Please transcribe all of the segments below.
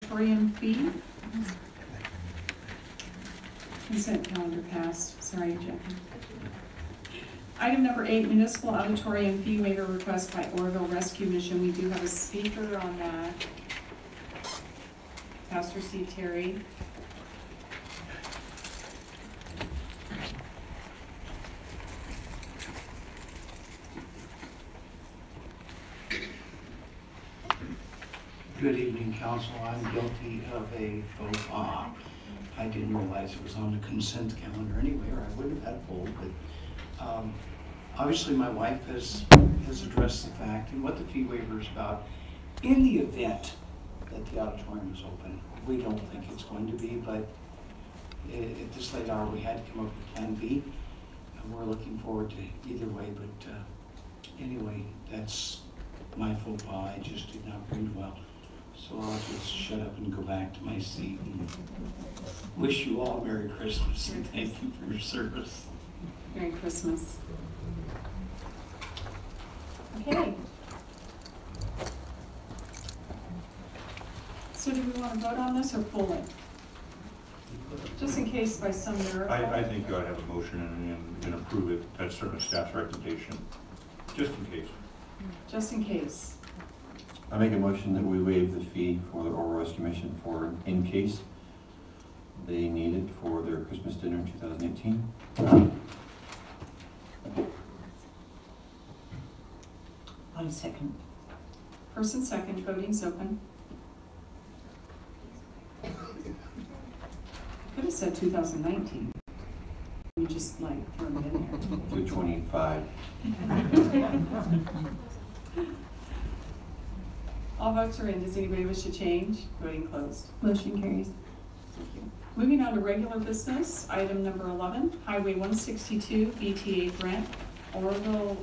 auditorium fee. Consent calendar passed. Sorry, Jackie. Item number 8, municipal auditorium fee waiver request by Oroville Rescue Mission. We do have a speaker on that. Pastor Steve Terry. Good evening, council. I'm guilty of a faux pas. I didn't realize it was on the consent calendar anyway, or I would have had a poll, but obviously my wife has addressed the fact and what the fee waiver is about. In the event that the auditorium is open, we don't think it's going to be, but at this late hour we had to come up with plan B, and we're looking forward to either way, but anyway, that's my faux pas. I just did not read well. So I'll just shut up and go back to my seat and wish you all Merry Christmas and thank you for your service. Merry Christmas. Okay. So do we want to vote on this or pull it? Just in case by some miracle. I think you ought to have a motion and approve it. That's certainly staff's recommendation, just in case. Just in case. I make a motion that we waive the fee for the Oroville Rescue Mission for in case they need it for their Christmas dinner in 2018. One second. First and second, voting's open. I could have said 2019. You just like throw it in there. 225. All votes are in. Does anybody wish to change? Voting closed. Motion carries. Thank you. Moving on to regular business, item number 11, Highway 162 BTA grant, Oroville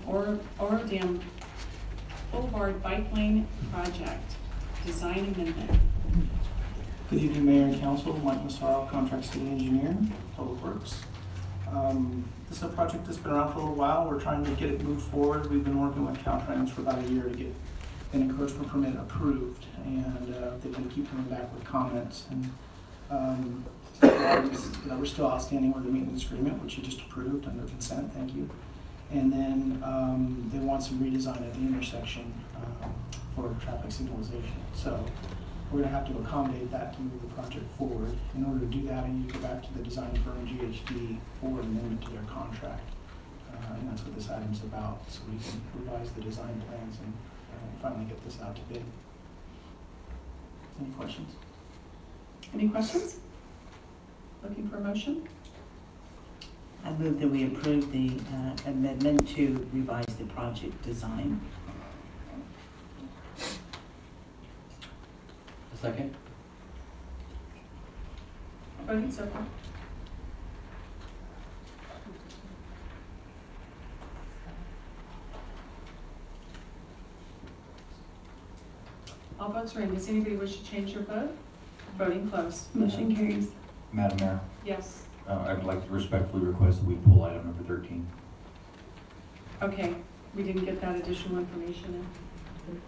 Boulevard Bike Lane Project, design amendment. Good evening, Mayor and Council. Mike Massaro, Contract City Engineer, Public Works. This is a project that's been around for a little while. We're trying to get it moved forward. We've been working with Caltrans for about a year to get an encroachment permit approved, and they're going to keep coming back with comments. And we're still outstanding with the maintenance agreement, which you just approved under consent. Thank you. And then they want some redesign at the intersection for traffic signalization. So we're going to have to accommodate that to move the project forward. In order to do that, I need to go back to the design firm GHD for an amendment to their contract, and that's what this item's about. So we can revise the design plans and finally get this out to bid. Any questions? Any questions? Looking for a motion? I move that we approve the amendment to revise the project design. A second. Voting's open. All votes are in. Does anybody wish to change their vote? Voting closed. Motion carries. Madam Mayor, Yes. I'd like to respectfully request that we pull item number 13. Okay. We didn't get that additional information in.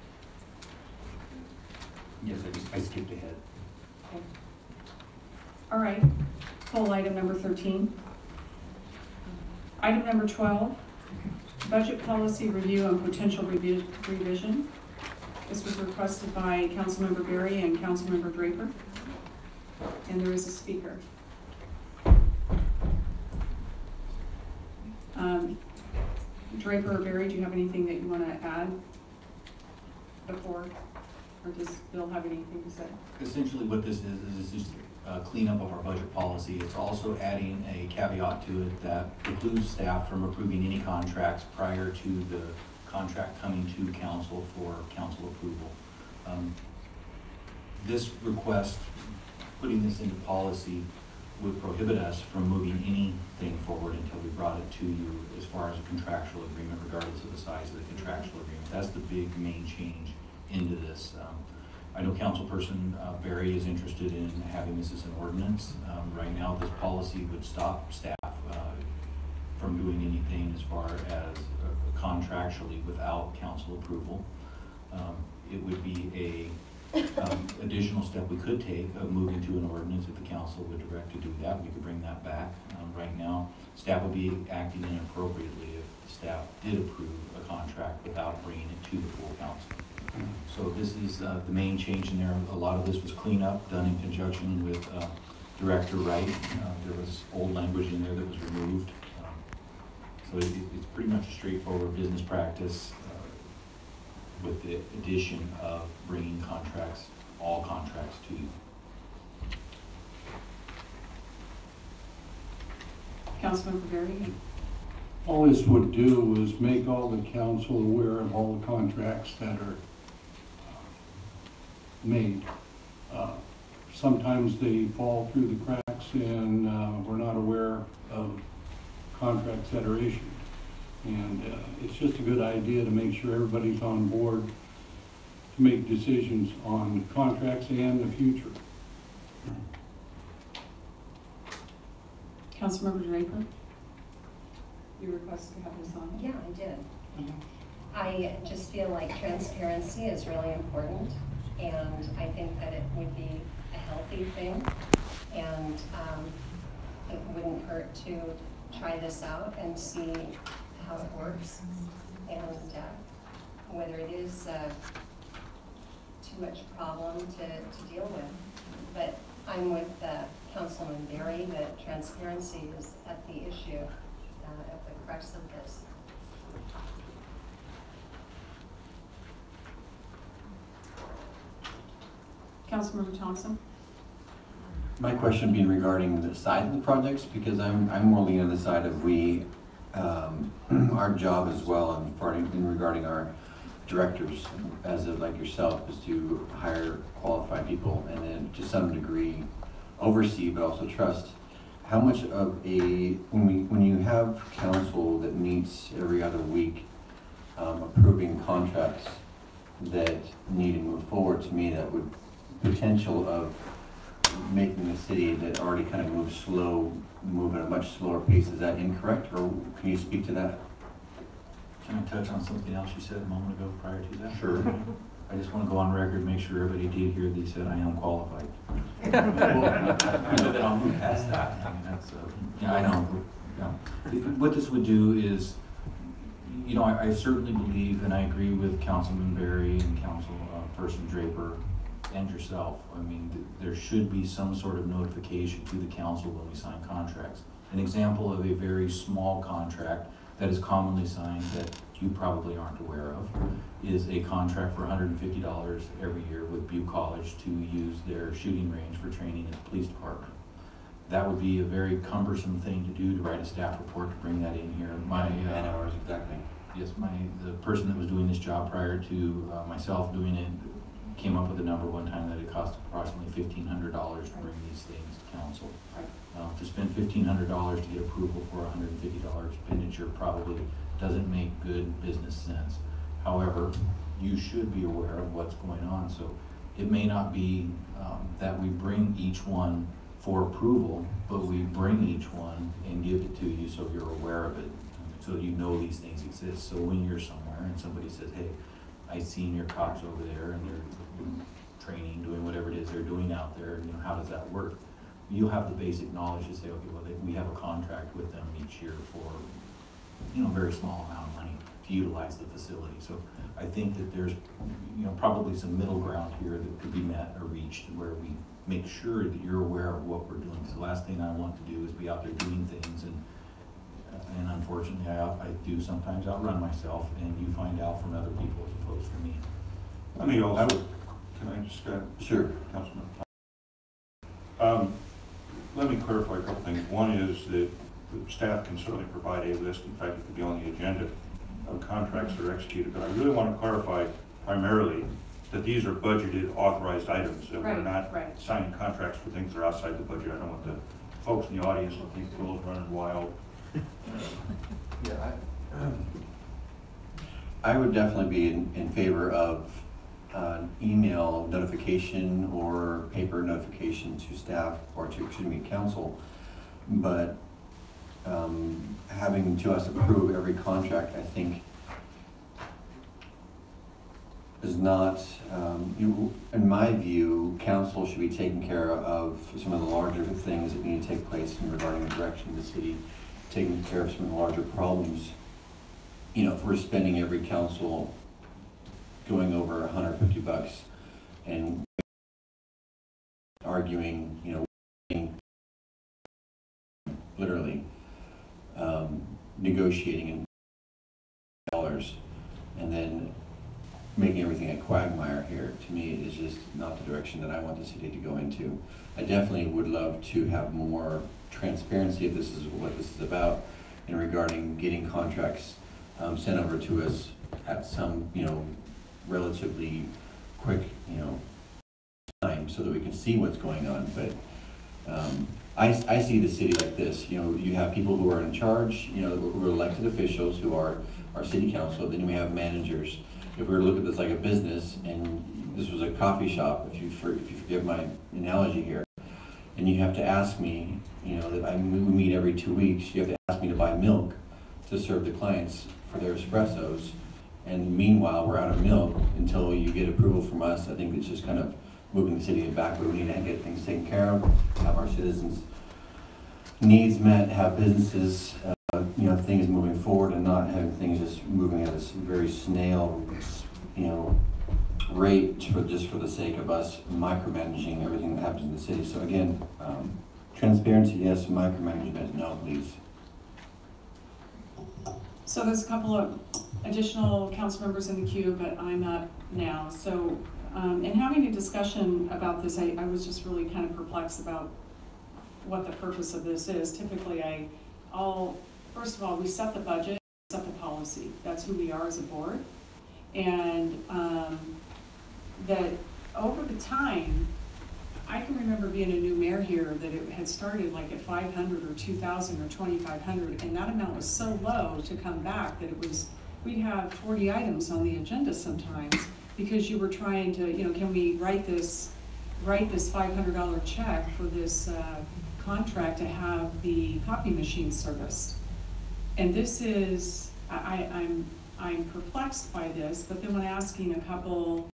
Yes, I skipped ahead. Okay. All right. Pull item number 13. Item number 12, budget policy review and potential revision. This was requested by Councilmember Berry and Councilmember Draper, and there is a speaker. Draper or Berry, do you have anything that you want to add before, or does Bill have anything to say? Essentially what this is just cleanup of our budget policy. It's also adding a caveat to it that precludes staff from approving any contracts prior to the contract coming to council for council approval. This request, putting this into policy, would prohibit us from moving anything forward until we brought it to you as far as a contractual agreement, regardless of the size of the contractual agreement. That's the big main change into this. I know Councilperson Berry is interested in having this as an ordinance. Right now, this policy would stop staff from doing anything as far as contractually without council approval. It would be a Additional step we could take of moving to an ordinance if the council would direct to do that, we could bring that back. Right now, staff would be acting inappropriately if staff did approve a contract without bringing it to the full council. So this is the main change in there. A lot of this was cleanup done in conjunction with Director Wright. There was old language in there that was removed. So it's pretty much a straightforward business practice with the addition of bringing contracts, all contracts to you. Councilmember Berry? All this would do is make all the council aware of all the contracts that are made. Sometimes they fall through the cracks and we're not aware of contracts that are issued. And it's just a good idea to make sure everybody's on board to make decisions on contracts and the future. Councilmember Draper? You requested to have this on? Yeah, I did. I just feel like transparency is really important, and I think that it would be a healthy thing, and it wouldn't hurt to try this out and see how it works, and whether it is too much problem to deal with. But I'm with Councilman Berry that transparency is at the issue, at the crux of this. Councilmember Thompson? My question being regarding the size of the projects, because I'm more leaning on the side of our job as well, and in regarding our directors, as of like yourself, is to hire qualified people and then to some degree oversee, but also trust. How much of when you have council that meets every other week, approving contracts that need to move forward, to me that would potential of making the city that already kind of moves slow, move at a much slower pace. Is that incorrect, or can you speak to that? Can I touch on something else you said a moment ago prior to that? Sure. I just want to go on record, make sure everybody did hear that you said I am qualified. But then I'll move past that. I mean, that's, yeah, I know. Yeah. What this would do is, you know, I certainly believe, and I agree with Councilman Berry and Councilperson Draper and yourself. I mean, there should be some sort of notification to the council when we sign contracts. An example of a very small contract that is commonly signed that you probably aren't aware of is a contract for $150 every year with Butte College to use their shooting range for training in the police department. That would be a very cumbersome thing to do, to write a staff report to bring that in here. Man hours, exactly. Yes, the person that was doing this job prior to myself doing it came up with a number one time that it cost approximately $1,500 to bring these things to council. To spend $1,500 to get approval for a $150 expenditure probably doesn't make good business sense. However, you should be aware of what's going on. So it may not be that we bring each one for approval, but we bring each one and give it to you so you're aware of it, so you know these things exist. So when you're somewhere and somebody says, hey, I seen your cops over there and they're training, doing whatever it is they're doing out there, you know, how does that work? You'll have the basic knowledge to say, okay, well, we have a contract with them each year for, you know, a very small amount of money to utilize the facility. So I think that there's, you know, probably some middle ground here that could be met or reached where we make sure that you're aware of what we're doing. Because the last thing I want to do is be out there doing things, and unfortunately I do sometimes outrun myself, and you find out from other people as opposed to me. Let me also, can I just, Sure. Councilman? Let me clarify a couple things. One is that the staff can certainly provide a list, in fact, it could be on the agenda, of contracts that are executed, but I really want to clarify primarily that these are budgeted, authorized items, that we're not signing contracts for things that are outside the budget. I don't want the folks in the audience to think Will's running wild. Yeah, I would definitely be in favor of email notification or paper notification to staff or to, council, but having to us approve every contract, I think is not, in my view, council should be taking care of some of the larger things that need to take place in regarding the direction of the city, taking care of some of the larger problems. If we're spending every council going over $150 and arguing, literally negotiating in dollars and then making everything a quagmire here, to me, is just not the direction that I want the city to go into. I definitely would love to have more transparency if this is what this is about, and regarding getting contracts sent over to us at some, relatively quick, time so that we can see what's going on. But I see the city like this. You have people who are in charge, who are elected officials, who are our city council. Then we have managers. If we were to look at this like a business, and this was a coffee shop, if you forgive my analogy here, and you have to ask me, that we meet every 2 weeks, you have to ask me to buy milk to serve the clients for their espressos, and meanwhile we're out of milk until you get approval from us. I think it's just kind of moving the city back, but we need to get things taken care of, have our citizens' needs met, have businesses, things moving forward, and not having things just moving at a very snail, rate for the sake of us micromanaging everything that happens in the city. So again, transparency, yes. Micromanagement, no, please. So there's a couple of additional council members in the queue, but I'm up now. So in having a discussion about this, I was just really kind of perplexed about what the purpose of this is. Typically, first of all, we set the budget, set the policy. That's who we are as a board. And that over the time, I can remember being a new mayor here that it had started like at 500 or 2,000 or 2,500, and that amount was so low to come back that we'd have 40 items on the agenda sometimes because you were trying to, can we write this $500 check for this contract to have the copy machine serviced. And this is, I'm perplexed by this, but then when asking a couple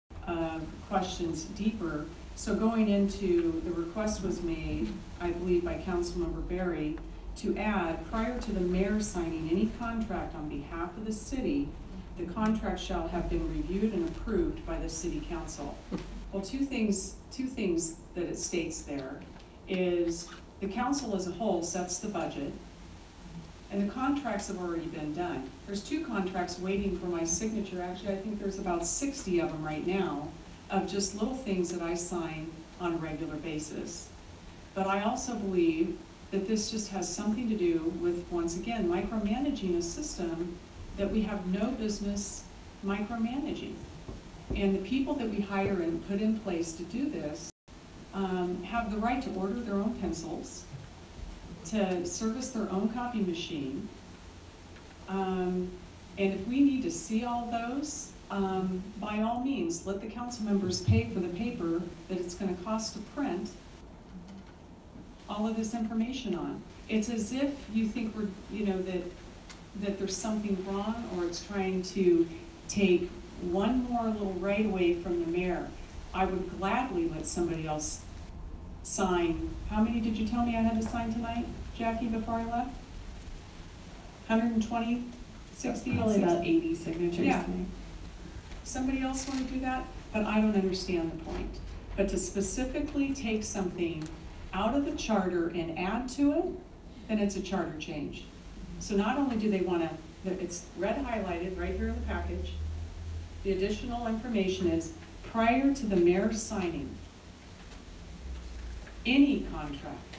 questions deeper, so going into, the request was made, I believe by Councilmember Berry, to add, prior to the mayor signing any contract on behalf of the city, the contract shall have been reviewed and approved by the city council. Well, two things that it states there is the council as a whole sets the budget, and the contracts have already been done. There's 2 contracts waiting for my signature. Actually, I think there's about 60 of them right now, of just little things that I sign on a regular basis. But I also believe that this just has something to do with, once again, micromanaging a system that we have no business micromanaging. And the people that we hire and put in place to do this have the right to order their own pencils, to service their own copy machine. And if we need to see all those, by all means, let the council members pay for the paper that it's going to cost to print all of this information on. It's as if you think we're, that there's something wrong, or it's trying to take one more little right away from the mayor. I would gladly let somebody else sign. How many did you tell me I had to sign tonight, Jackie, before I left? 120, 60? Probably about 80 signatures. Yeah. Somebody else want to do that? But I don't understand the point. But to specifically take something out of the charter and add to it, then it's a charter change. So not only do they want to, it's red highlighted right here in the package, the additional information is prior to the mayor signing any contract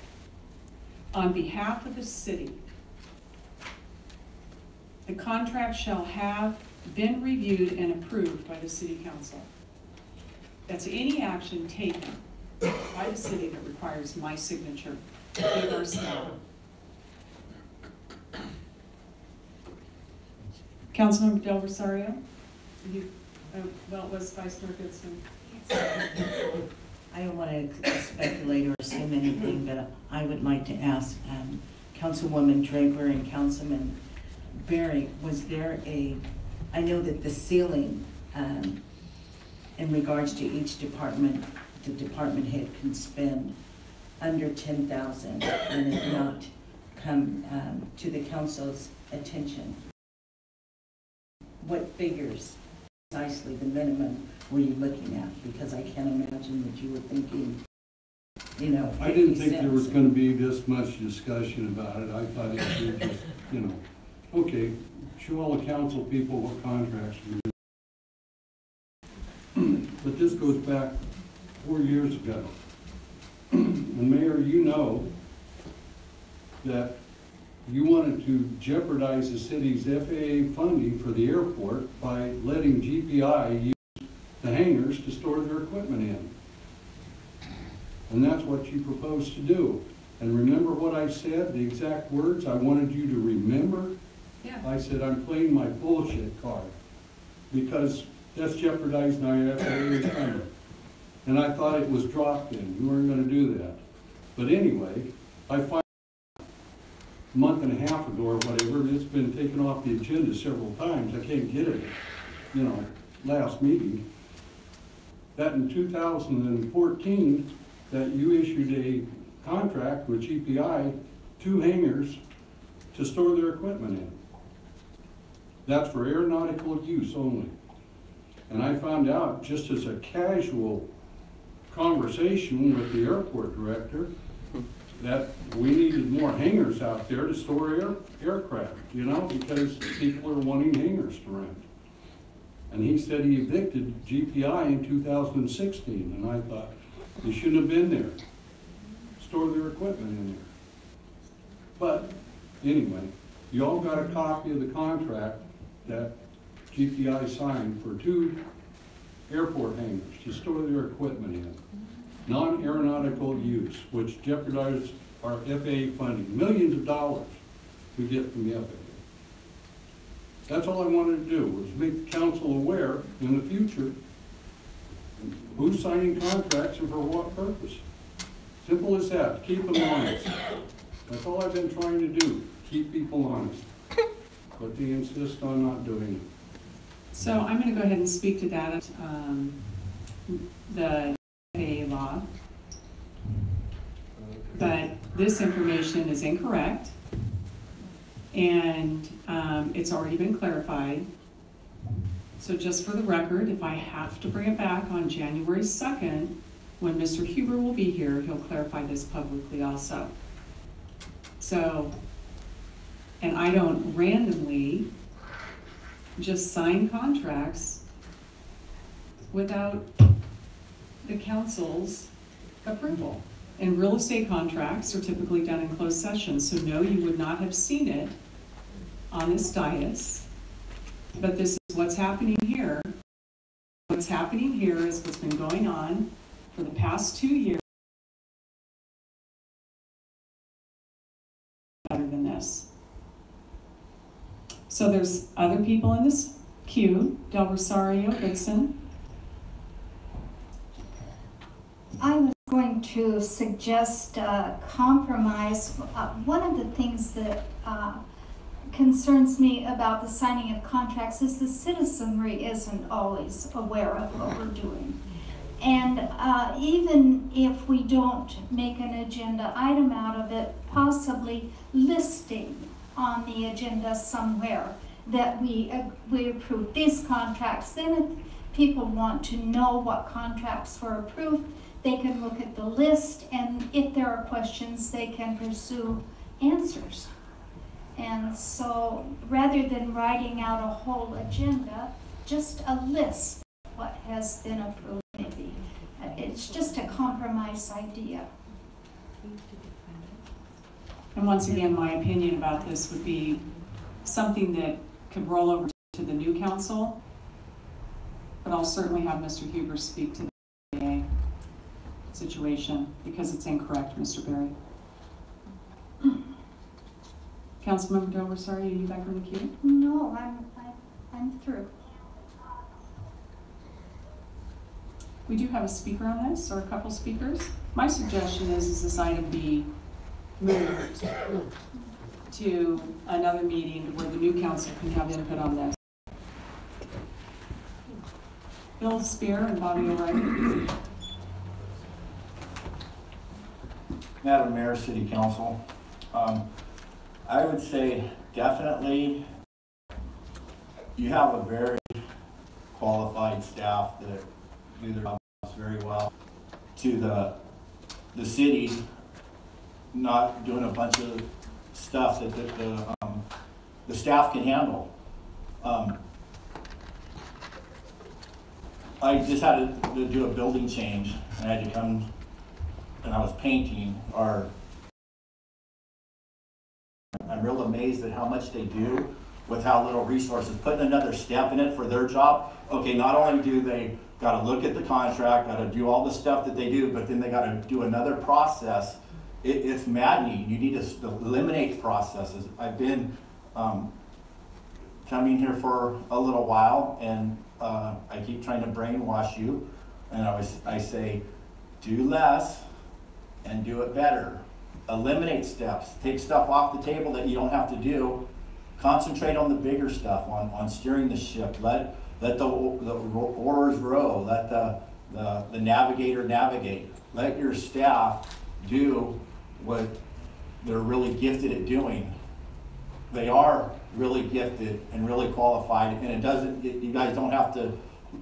on behalf of the city, the contract shall have been reviewed and approved by the city council. That's any action taken by the city that requires my signature to give our staff. Councilmember Del Rosario? Well, it was Vice Mayor Goodson. I don't want to speculate or assume anything, but I would like to ask Councilwoman Draper and Councilman Berry, was there I know that the ceiling in regards to each department, the department head can spend under 10,000 and it not come to the council's attention. What figures, precisely the minimum, were you looking at? Because I can't imagine that you were thinking, you know, I didn't 50 think there was cents. gonna be this much discussion about it. I thought it would just, you know, okay, show all the council people what contracts we do. But this goes back 4 years ago. And Mayor, you know that you wanted to jeopardize the city's FAA funding for the airport by letting GPI use the hangars to store their equipment in. And that's what you proposed to do. And remember what I said, the exact words I wanted you to remember? Yeah. I said, I'm playing my bullshit card because that's jeopardizing our FAA funding. And I thought it was dropped in. You weren't gonna do that. But anyway, I find a month and a half ago or whatever, it's been taken off the agenda several times. I can't get it, you know, last meeting. That in 2014, that you issued a contract with GPI, 2 hangars to store their equipment in. That's for aeronautical use only. And I found out just as a casual conversation with the airport director that we needed more hangars out there to store aircraft, you know, because people are wanting hangars to rent. And he said he evicted GPI in 2016, and I thought, they shouldn't have been there. Store their equipment in there. But anyway, you all got a copy of the contract that GPI signed for 2 airport hangars to store their equipment in. Non-aeronautical use, which jeopardizes our FAA funding. Millions of dollars we get from the FAA. That's all I wanted to do, was make the council aware in the future who's signing contracts and for what purpose. Simple as that. Keep them honest. That's all I've been trying to do. Keep people honest. But they insist on not doing it. So I'm going to go ahead and speak to that, the FAA law. But this information is incorrect, and it's already been clarified. So just for the record, if I have to bring it back on January 2nd, when Mr. Huber will be here, he'll clarify this publicly also. So, and I don't randomly just sign contracts without the council's approval. And real estate contracts are typically done in closed session, so no, you would not have seen it on this dais. But this is what's happening here. What's happening here is what's been going on for the past 2 years. Better than this. So there's other people in this queue. Del Rosario, Goodson. I was going to suggest compromise. One of the things that concerns me about the signing of contracts is the citizenry isn't always aware of what we're doing. And even if we don't make an agenda item out of it, possibly listing on the agenda somewhere that we approve these contracts. Then if people want to know what contracts were approved, they can look at the list, and if there are questions, they can pursue answers. And so rather than writing out a whole agenda, just a list of what has been approved maybe. It's just a compromise idea. And once again, my opinion about this would be something that could roll over to the new council, but I'll certainly have Mr. Huber speak to the FAA situation because it's incorrect, Mr. Berry. Councilmember Del Rosario, are you back on the queue? No, I'm through. We do have a speaker on this, or a couple speakers. My suggestion is this item be moved to another meeting where the new council can have input on this. Bill Spear and Bobby O'Reilly. Madam Mayor, City Council, I would say definitely you have a very qualified staff that do their jobs very well. To the city not doing a bunch of stuff that the staff can handle. I just had to do a building change, and I had to come, and I was painting I'm real amazed at how much they do with how little resources, putting another step in it for their job. Okay, not only do they gotta look at the contract, gotta do all the stuff that they do, but then they gotta do another process. It's maddening. You need to eliminate processes. I've been coming here for a little while, and I keep trying to brainwash you, and I say, do less and do it better. Eliminate steps, take stuff off the table that you don't have to do, concentrate on the bigger stuff, on steering the ship, let the oars row, let the navigator navigate, let your staff do what they're really gifted at doing. They are really gifted and really qualified, and you guys don't have to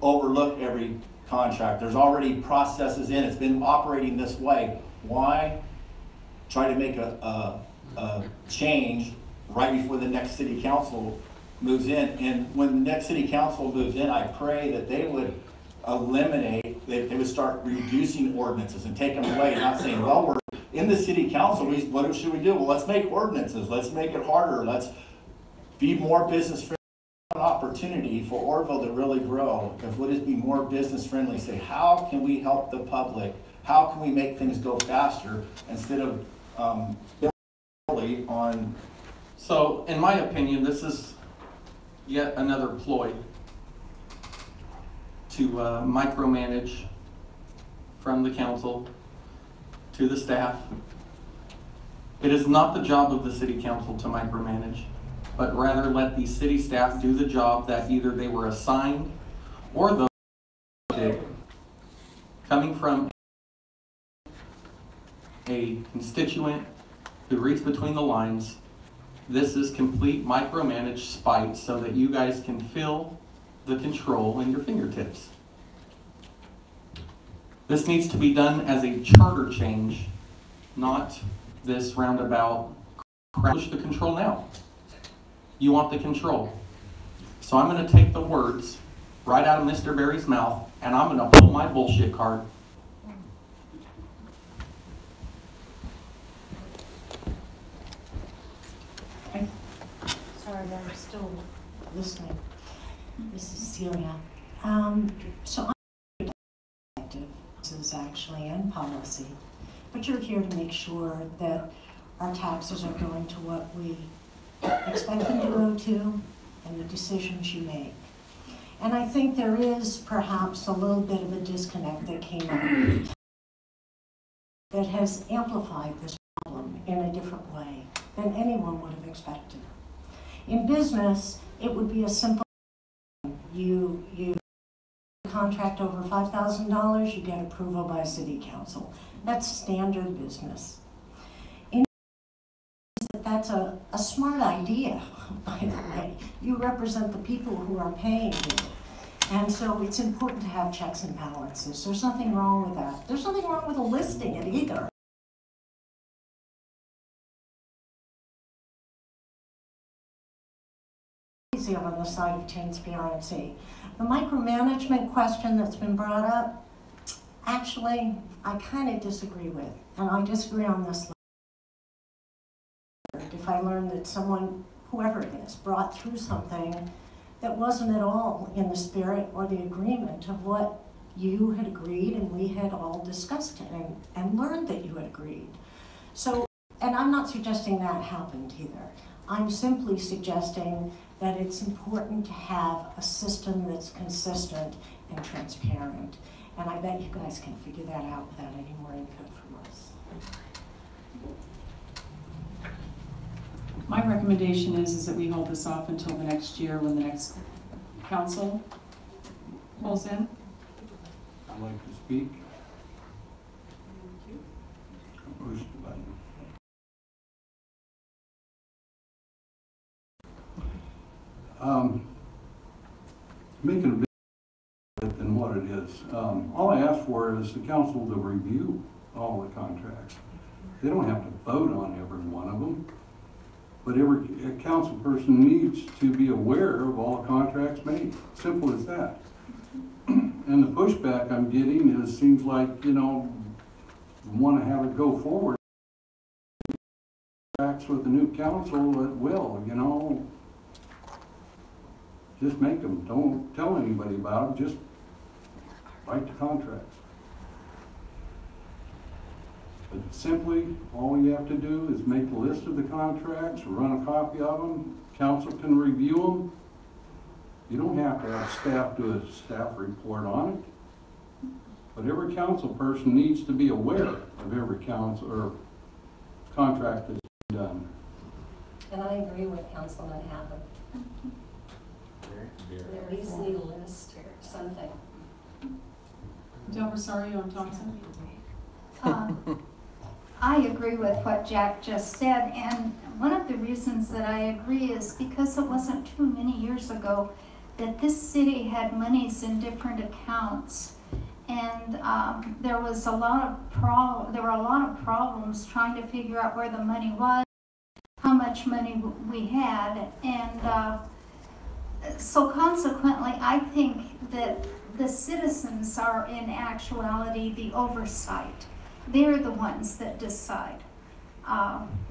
overlook every contract. There's already processes in, it's been operating this way. Why try to make a change right before the next city council moves in? And when the next city council moves in, I pray that they would eliminate, they would start reducing ordinances and take them away, not saying, well, we're in the city council, what should we do? Well, let's make ordinances, let's make it harder, let's be more business friendly. An opportunity for Oroville to really grow if we just be more business friendly. Say, how can we help the public? How can we make things go faster instead of on? So, in my opinion, this is yet another ploy to micromanage from the council to the staff. It is not the job of the city council to micromanage, but rather let the city staff do the job that either they were assigned or those did. Coming from a constituent who reads between the lines, this is complete micromanaged spite so that you guys can feel the control in your fingertips. This needs to be done as a charter change, not this roundabout push the control now. You want the control. So I'm going to take the words right out of Mr. Berry's mouth, and I'm going to pull my bullshit card. Sorry, I'm still listening. This is Celia. So I'm effective. This is actually in policy, but you're here to make sure that our taxes are going to what we expect them to go to and the decisions you make. And I think there is perhaps a little bit of a disconnect that came up that has amplified this problem in a different way than anyone would have expected. In business, it would be a simple thing. You contract over $5,000, you get approval by city council. That's standard business. That's a smart idea, by the way. You represent the people who are paying you. And so it's important to have checks and balances. There's nothing wrong with that. There's nothing wrong with listing it either. Easy on the side of transparency. The micromanagement question that's been brought up, actually, I kind of disagree with. And I disagree on this. If I learned that someone, whoever it is, brought through something that wasn't at all in the spirit or the agreement of what you had agreed and we had all discussed and learned that you had agreed. So, and I'm not suggesting that happened either. I'm simply suggesting that it's important to have a system that's consistent and transparent. And I bet you guys can figure that out without any more input from us. My recommendation is that we hold this off until the next year when the next council pulls in. speak? Thank you. Push the button. Making a bit than what it is. All I ask for is the council to review all the contracts. They don't have to vote on every one of them, but every council person needs to be aware of all the contracts made. Simple as that. And the pushback I'm getting is, seems like, you know, want to have it go forward. Contracts with the new council at will, you know. Just make them. Don't tell anybody about them. Just write the contracts. But simply, all you have to do is make a list of the contracts, run a copy of them, council can review them. You don't have to have staff do a staff report on it. But every council person needs to be aware of every council or contract that's been done. And I agree with Councilman Hammond. At least need a list or something. Del Rosario and Thompson? I agree with what Jack just said, and one of the reasons that I agree is because it wasn't too many years ago that this city had monies in different accounts, and there were a lot of problems trying to figure out where the money was, how much money we had, and so consequently, I think that the citizens are in actuality the oversight. They're the ones that decide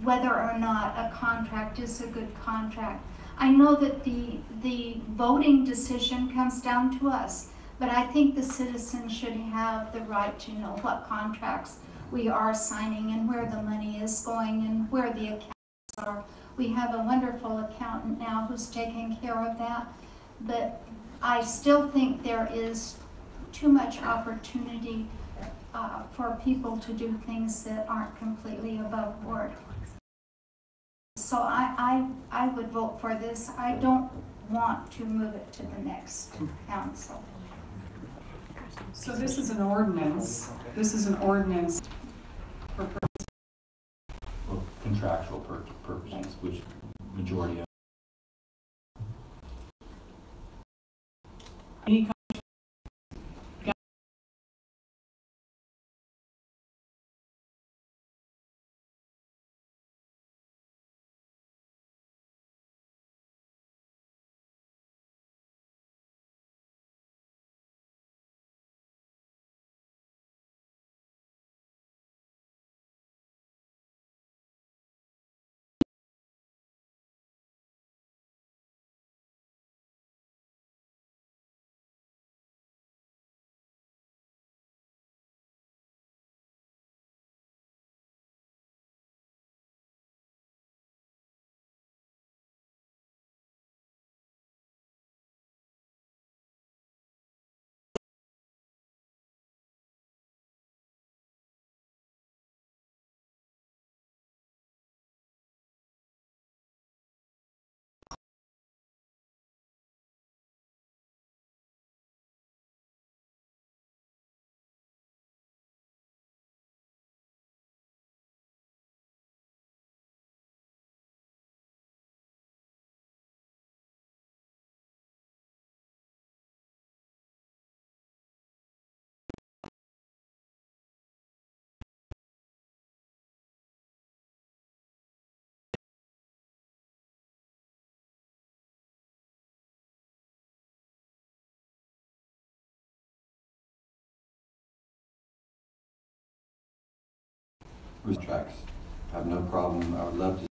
whether or not a contract is a good contract. I know that the voting decision comes down to us, but I think the citizens should have the right to know what contracts we are signing and where the money is going and where the accounts are. We have a wonderful accountant now who's taking care of that, but I still think there is too much opportunity for people to do things that aren't completely above board. So I would vote for this. I don't want to move it to the next council. So this is an ordinance. This is an ordinance for For contractual purposes, which majority of. any Tracks. I have no problem. I would love to.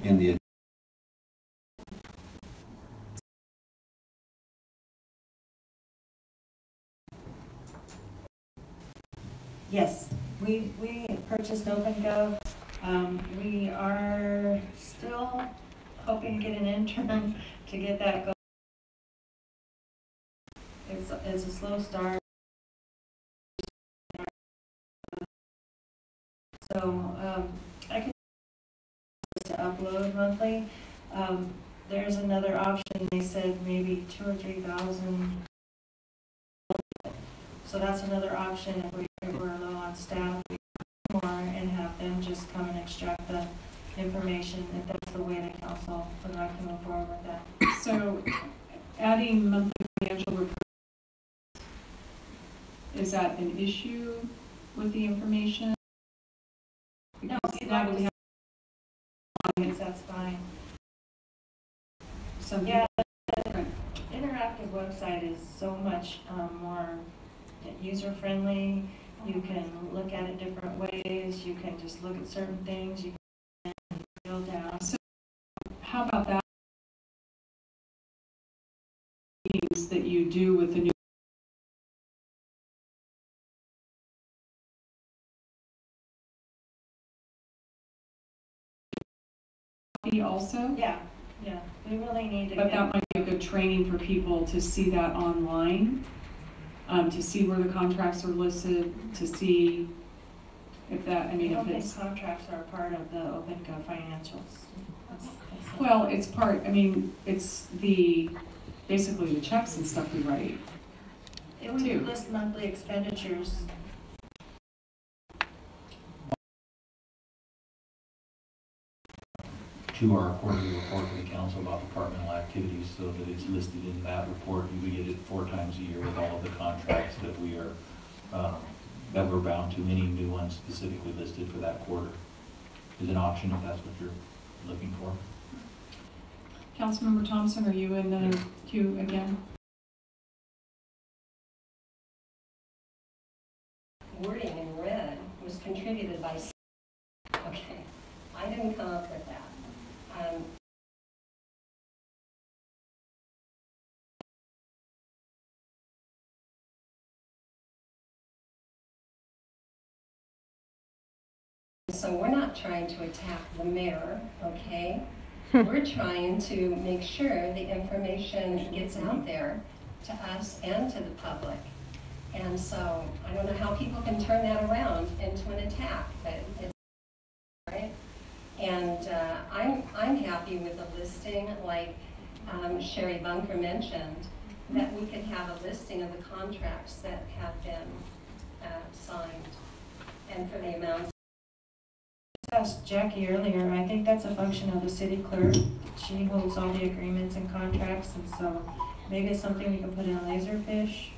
In the Yes, we purchased OpenGov. We are still hoping to get an intern to get that going. It's a slow start. So, I could to upload monthly. There's another option, they said maybe 2,000 or 3,000. So that's another option if we're low on staff, we can more and have them just come and extract the information, if that's the way the council would like to move forward with that. So adding monthly financial reports, is that an issue with the information? No, Because if you'd now like that we to have that's fine. some Yeah, people, interactive website is so much more user-friendly. You can look at it different ways. You can just look at certain things. You can drill down. So how about that? Meetings that you do with the new also? Yeah, we really need to But get. that might be a good training for people to see that online, to see where the contracts are listed, to see if that, I I mean, don't if think it's, contracts are part of the OpenGov financials. That's well, it's part, I mean, it's basically the checks and stuff we write. it would too. list monthly expenditures. To our quarterly report to the council about departmental activities, so that it's listed in that report. You would get it 4 times a year with all of the contracts that we are, that we're bound to, any new ones specifically listed for that quarter. Is an option if that's what you're looking for. Councilmember Thompson, are you in the queue again? Wording in red was contributed by, okay, I didn't come up with that. So we're not trying to attack the mayor, okay? We're trying to make sure the information gets out there to us and to the public. And so I don't know how people can turn that around into an attack, but it's right. And I'm happy with the listing, like Sherry Bunker mentioned, that we could have a listing of the contracts that have been signed and for the amounts. I asked Jackie earlier, I think that's a function of the city clerk. She holds all the agreements and contracts, and so maybe it's something we can put in a Laserfish.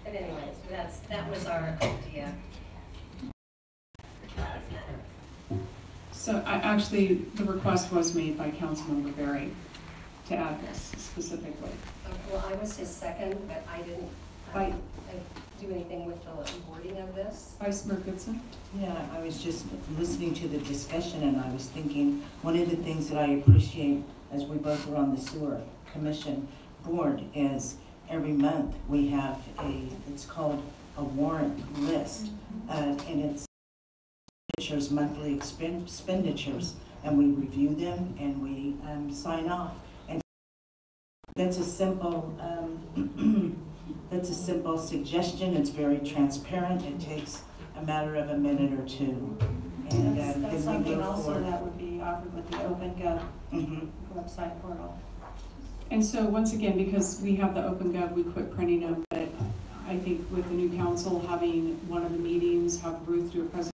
But anyways, that was our idea. So actually, the request was made by Councilmember Berry to add this specifically. Well, I was his second, but I didn't do anything with the wording of this. Vice Mayor Goodson? Yeah, I was just listening to the discussion and I was thinking, one of the things that I appreciate as we both are on the sewer commission board is every month we have it's called a warrant list, and it's expenditures, monthly expenditures, and we review them and we sign off. And that's a simple, that's a simple suggestion. It's very transparent. It takes a matter of a minute or two. And That's something also that would be offered with the OpenGov website portal. And so once again, because we have the OpenGov, we quit printing them, but I think with the new council having one of the meetings, have Ruth do a presentation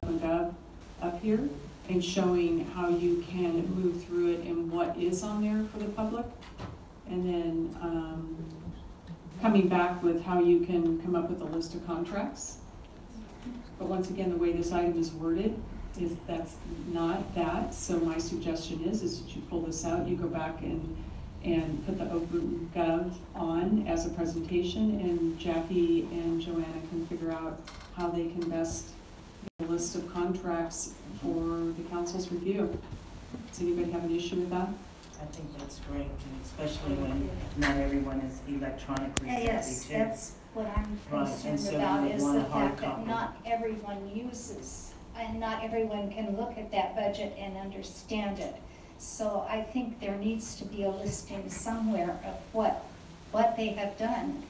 of OpenGov up here and showing how you can move through it and what is on there for the public. And then coming back with how you can come up with a list of contracts. But once again, the way this item is worded is that's not that. So my suggestion is that you pull this out, you go back and put the OpenGov on as a presentation, and Jackie and Joanna can figure out how they can best get a list of contracts for the council's review. Does anybody have an issue with that? I think that's great, and especially when not everyone is electronically savvy Yes, too. that's what I'm Right, and concerned so about, you is want the a hard fact that copy. not everyone uses, and not everyone can look at that budget and understand it. So I think there needs to be a listing somewhere of what they have done,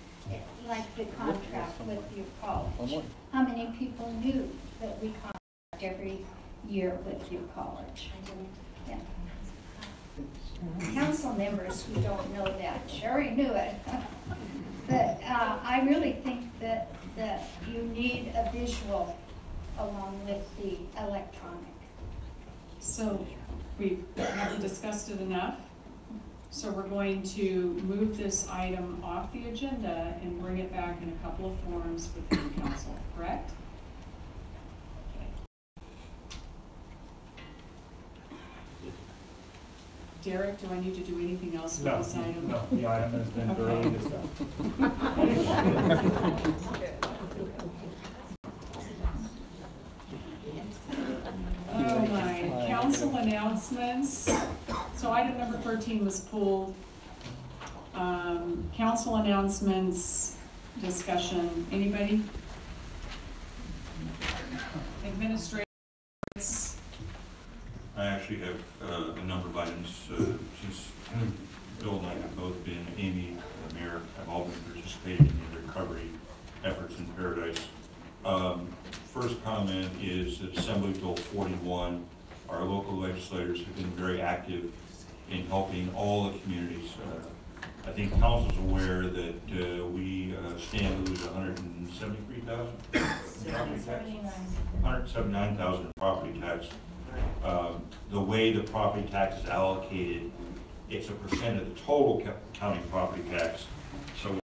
like the contract with your college. how many people knew that we contract every year with your college? I didn't. Yeah. Council members who don't know that, Sherry knew it. But I really think that you need a visual along with the electronic. So we haven't discussed it enough. So we're going to move this item off the agenda and bring it back in a couple of forms with the council, correct? Derek, do I need to do anything else with this item? No, the item has been thoroughly Okay. discussed. Oh my, council announcements. So item number 13 was pulled. Council announcements, discussion, anybody? Administrators? I actually have a number of items since Bill and I have both been, Amy, the mayor, have all been participating in the recovery efforts in Paradise. First comment is that Assembly Bill 41, our local legislators have been very active in helping all the communities. I think council's aware that we stand to lose 173,000 property tax. 179,000 in property tax. The way the property tax is allocated, it's a percent of the total county property tax. So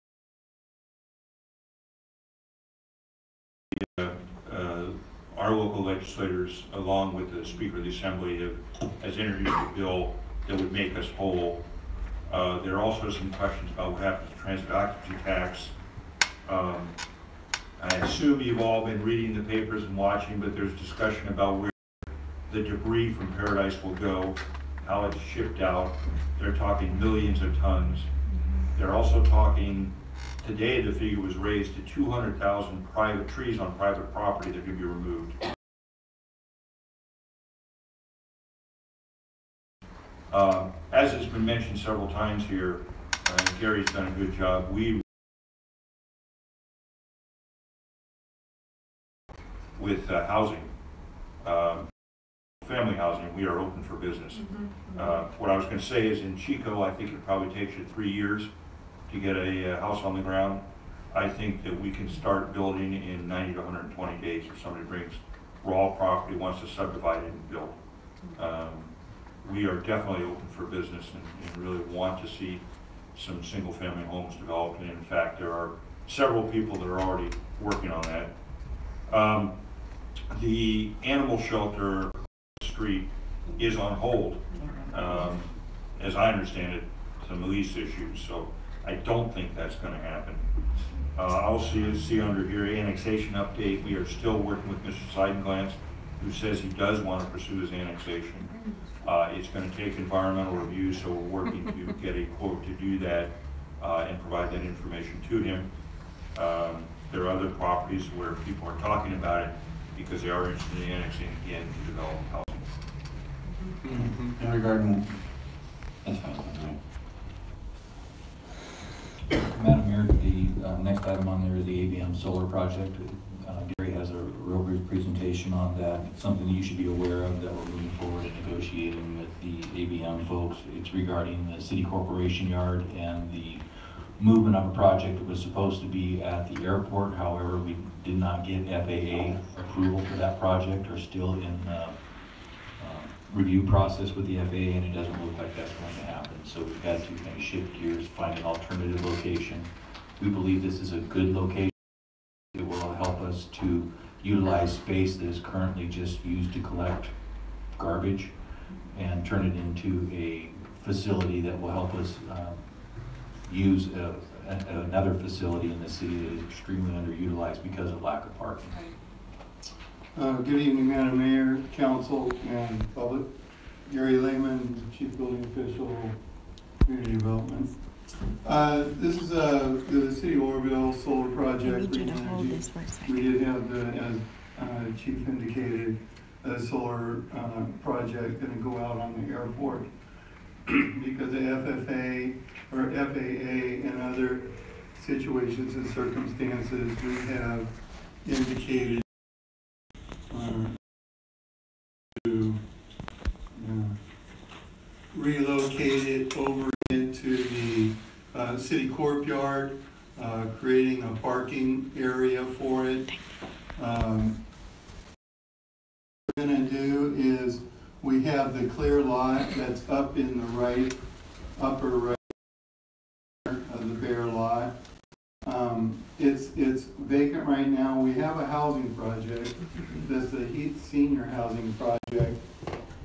our local legislators, along with the Speaker of the Assembly, has introduced a bill that would make us whole. There are also some questions about what happens to transit occupancy tax. I assume you've all been reading the papers and watching, but there's discussion about where the debris from Paradise will go, how it's shipped out. They're talking millions of tons. They're also talking, today the figure was raised to 200,000 private trees on private property that could be removed. As has been mentioned several times here, Gary's done a good job. With housing, family housing, we are open for business. What I was going to say is in Chico, I think it probably takes you 3 years to get a house on the ground. I think that we can start building in 90 to 120 days if somebody brings raw property, wants to subdivide it and build. We are definitely open for business and really want to see some single family homes developed. And in fact, there are several people that are already working on that. The animal shelter street is on hold. As I understand it, some lease issues, so I don't think that's going to happen. I'll see under here annexation update. We are still working with Mr. Seidenglantz, who says he does want to pursue his annexation. It's going to take environmental review, so we're working to get a quote to do that and provide that information to him. There are other properties where people are talking about it because they are interested in annexing again to develop housing. In regarding, that's fine, right. Madam Mayor, the next item on there is the ABM solar project. Gary has a real brief presentation on that. It's something that you should be aware of, that we're moving forward and negotiating with the ABM folks. It's regarding the city corporation yard and the movement of a project that was supposed to be at the airport. However, we did not get FAA approval for that project. Are still in review process with the FAA, and it doesn't look like that's going to happen. So we've had to kind of shift gears, find an alternative location. We believe this is a good location. It will help us to utilize space that is currently just used to collect garbage and turn it into a facility that will help us use another facility in the city that is extremely underutilized because of lack of parking. Good evening, Madam Mayor, Council, and public. Gary Lehman, Chief Building Official, Community Development. This is the City of Oroville solar project. Green energy. We did have the, as Chief indicated, a solar project going to go out on the airport because the FFA or FAA and other situations and circumstances, we have indicated to relocate it over into the city courtyard, creating a parking area for it. What we're going to do is we have the clear lot that's up in the upper right of the bare lot. It's vacant right now. We have a housing project, that's the senior housing project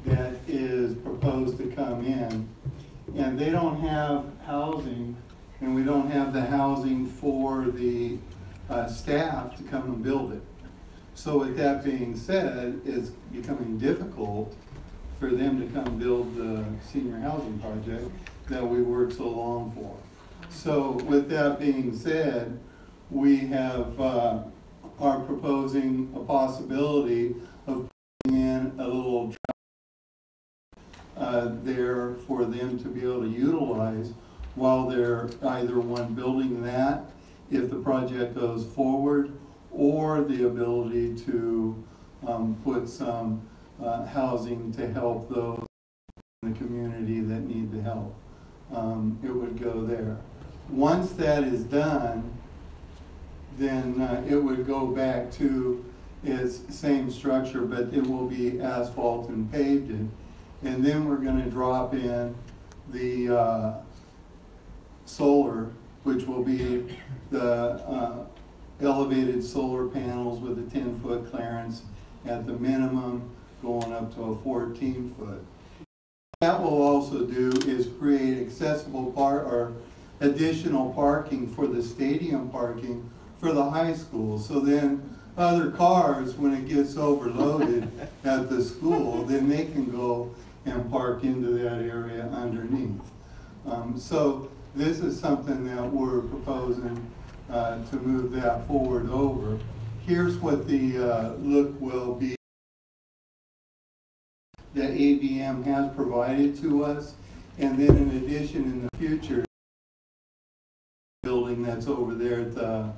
that is proposed to come in. And they don't have housing, and we don't have the housing for the staff to come and build it. So with that being said, it's becoming difficult for them to come build the senior housing project that we worked so long for. So with that being said, we have, are proposing a possibility of putting in a little there for them to be able to utilize while they're either one building that, if the project goes forward, or the ability to put some housing to help those in the community that need the help. It would go there. Once that is done, then it would go back to its same structure, but it will be asphalt and paved. And then we're going to drop in the solar, which will be the elevated solar panels with a 10-foot clearance at the minimum, going up to a 14-foot. That will also do is create accessible or additional parking for the stadium parking for the high school. So then other cars, when it gets overloaded at the school, then they can go and park into that area underneath. So this is something that we're proposing to move that forward over. Here's what the look will be that ABM has provided to us. And then in addition, in the future, building that's over there at the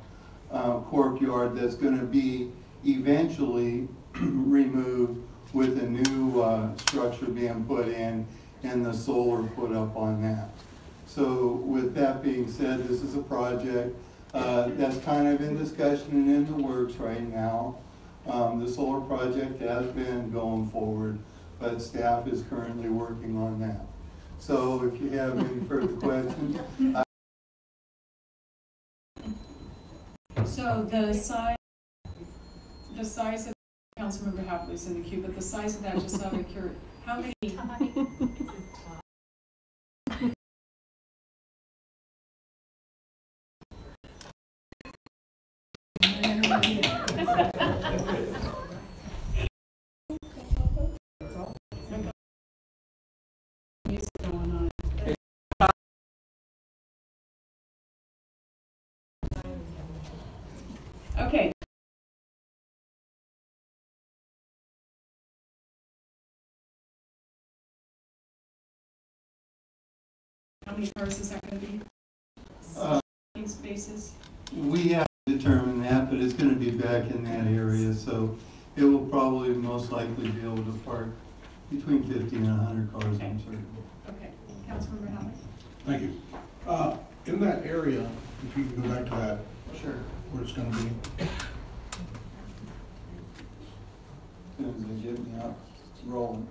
courtyard that's going to be eventually removed with a new structure being put in and the solar put up on that. So with that being said, this is a project that's kind of in discussion and in the works right now. The solar project has been going forward, but staff is currently working on that. So if you have any further questions. So the size of, Councilmember Hapley's in the queue, but the size of that, just out of curiosity, how many? Okay. How many cars is that going to be? Spaces? We have to determine that, but it's going to be back in that area, so it will probably most likely be able to park between 50 and 100 cars, I'm certain. Okay. Councilmember Howard? Thank you. In that area, if you can go back to that, Sure. where it's going to be. As soon as they get me out rolling.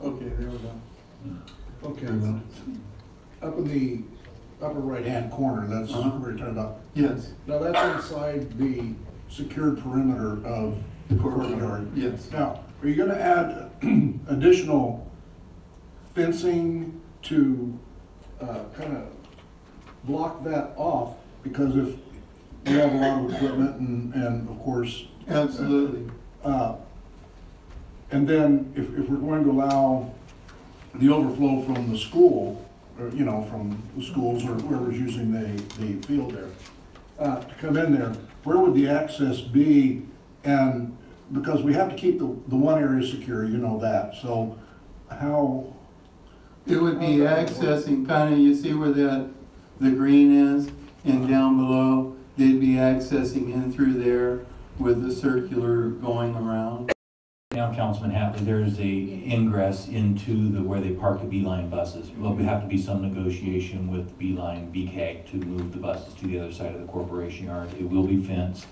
Okay, there we go. Okay. Up in the upper right-hand corner, that's where you're talking about. Yes. Now, that's inside the secured perimeter of the courtyard. Yes. Now, are you going to add additional fencing to kind of block that off? Because if we have a lot of equipment and of course. Absolutely. And then if we're going to allow the overflow from the school, or, you know, from the schools or whoever's using the field there, to come in there, where would the access be? And because we have to keep the one area secure, you know that. So how It would be accessing, kind of, you see where the green is, and down below, they'd be accessing in through there with the circular going around. Now, Councilman Hatley, there's a ingress into where they park the Beeline buses. Well, we have to be some negotiation with Beeline, BCAG, to move the buses to the other side of the corporation yard. It will be fenced.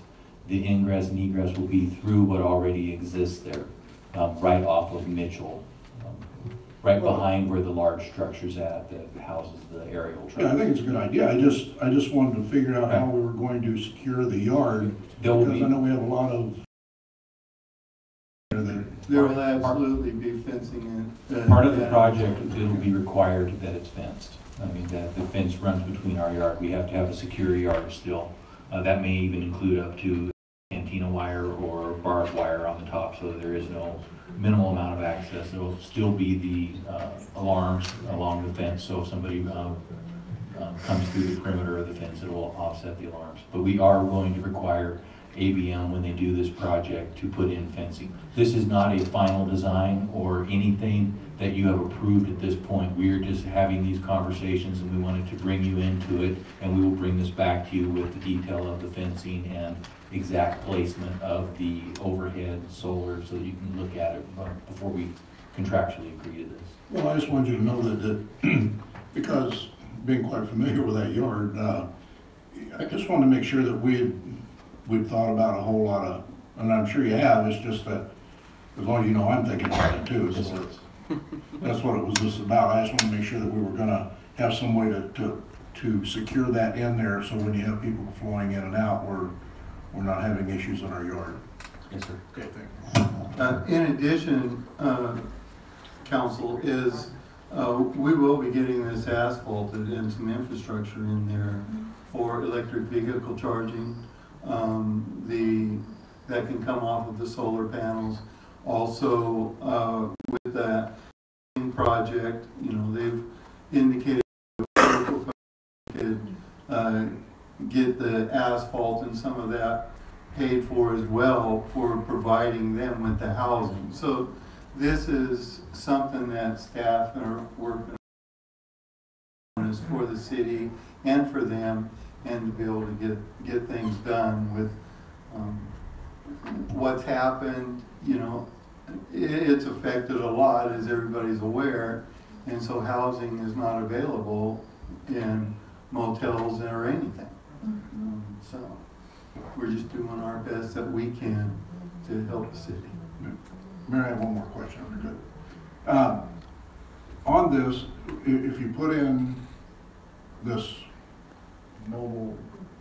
The ingress and egress will be through what already exists there, right off of Mitchell, right behind where the large structure's at that houses the aerial truck. Yeah, I think it's a good idea. I just wanted to figure out how we were going to secure the yard, because I know we have a lot of. There will absolutely be fencing in. Part of the project, it'll be required that it's fenced. I mean, that the fence runs between our yard. We have to have a secure yard still. That may even include up to antenna wire or barbed wire on the top, so there is no minimal amount of access. There will still be the alarms along the fence, so if somebody comes through the perimeter of the fence, it will offset the alarms. But we are going to require ABM, when they do this project, to put in fencing. This is not a final design or anything that you have approved at this point. We are just having these conversations, and we wanted to bring you into it, and we will bring this back to you with the detail of the fencing and exact placement of the overhead solar, so that you can look at it before we contractually agree to this. Well, I just wanted you to know that because being quite familiar with that yard, I just wanted to make sure that we'd thought about a whole lot of, and I'm sure you have, it's just that as long as you know I'm thinking about it too. So that's what it was just about. I just want to make sure that we were gonna have some way to secure that in there, so when you have people flowing in and out, we're not having issues in our yard. Yes, sir. Okay, thank you. In addition, council, is we will be getting this asphalted and some infrastructure in there for electric vehicle charging. That can come off of the solar panels. Also, with that project, you know, they've indicated could get the asphalt and some of that paid for as well, for providing them with the housing. So this is something that staff are working on, is for the city and for them, and to be able to get things done with what's happened. You know, it's affected a lot, as everybody's aware, and so housing is not available in motels or anything. So we're just doing our best that we can to help the city. Mayor, I have one more question, if you're good. On this, if you put in this mobile,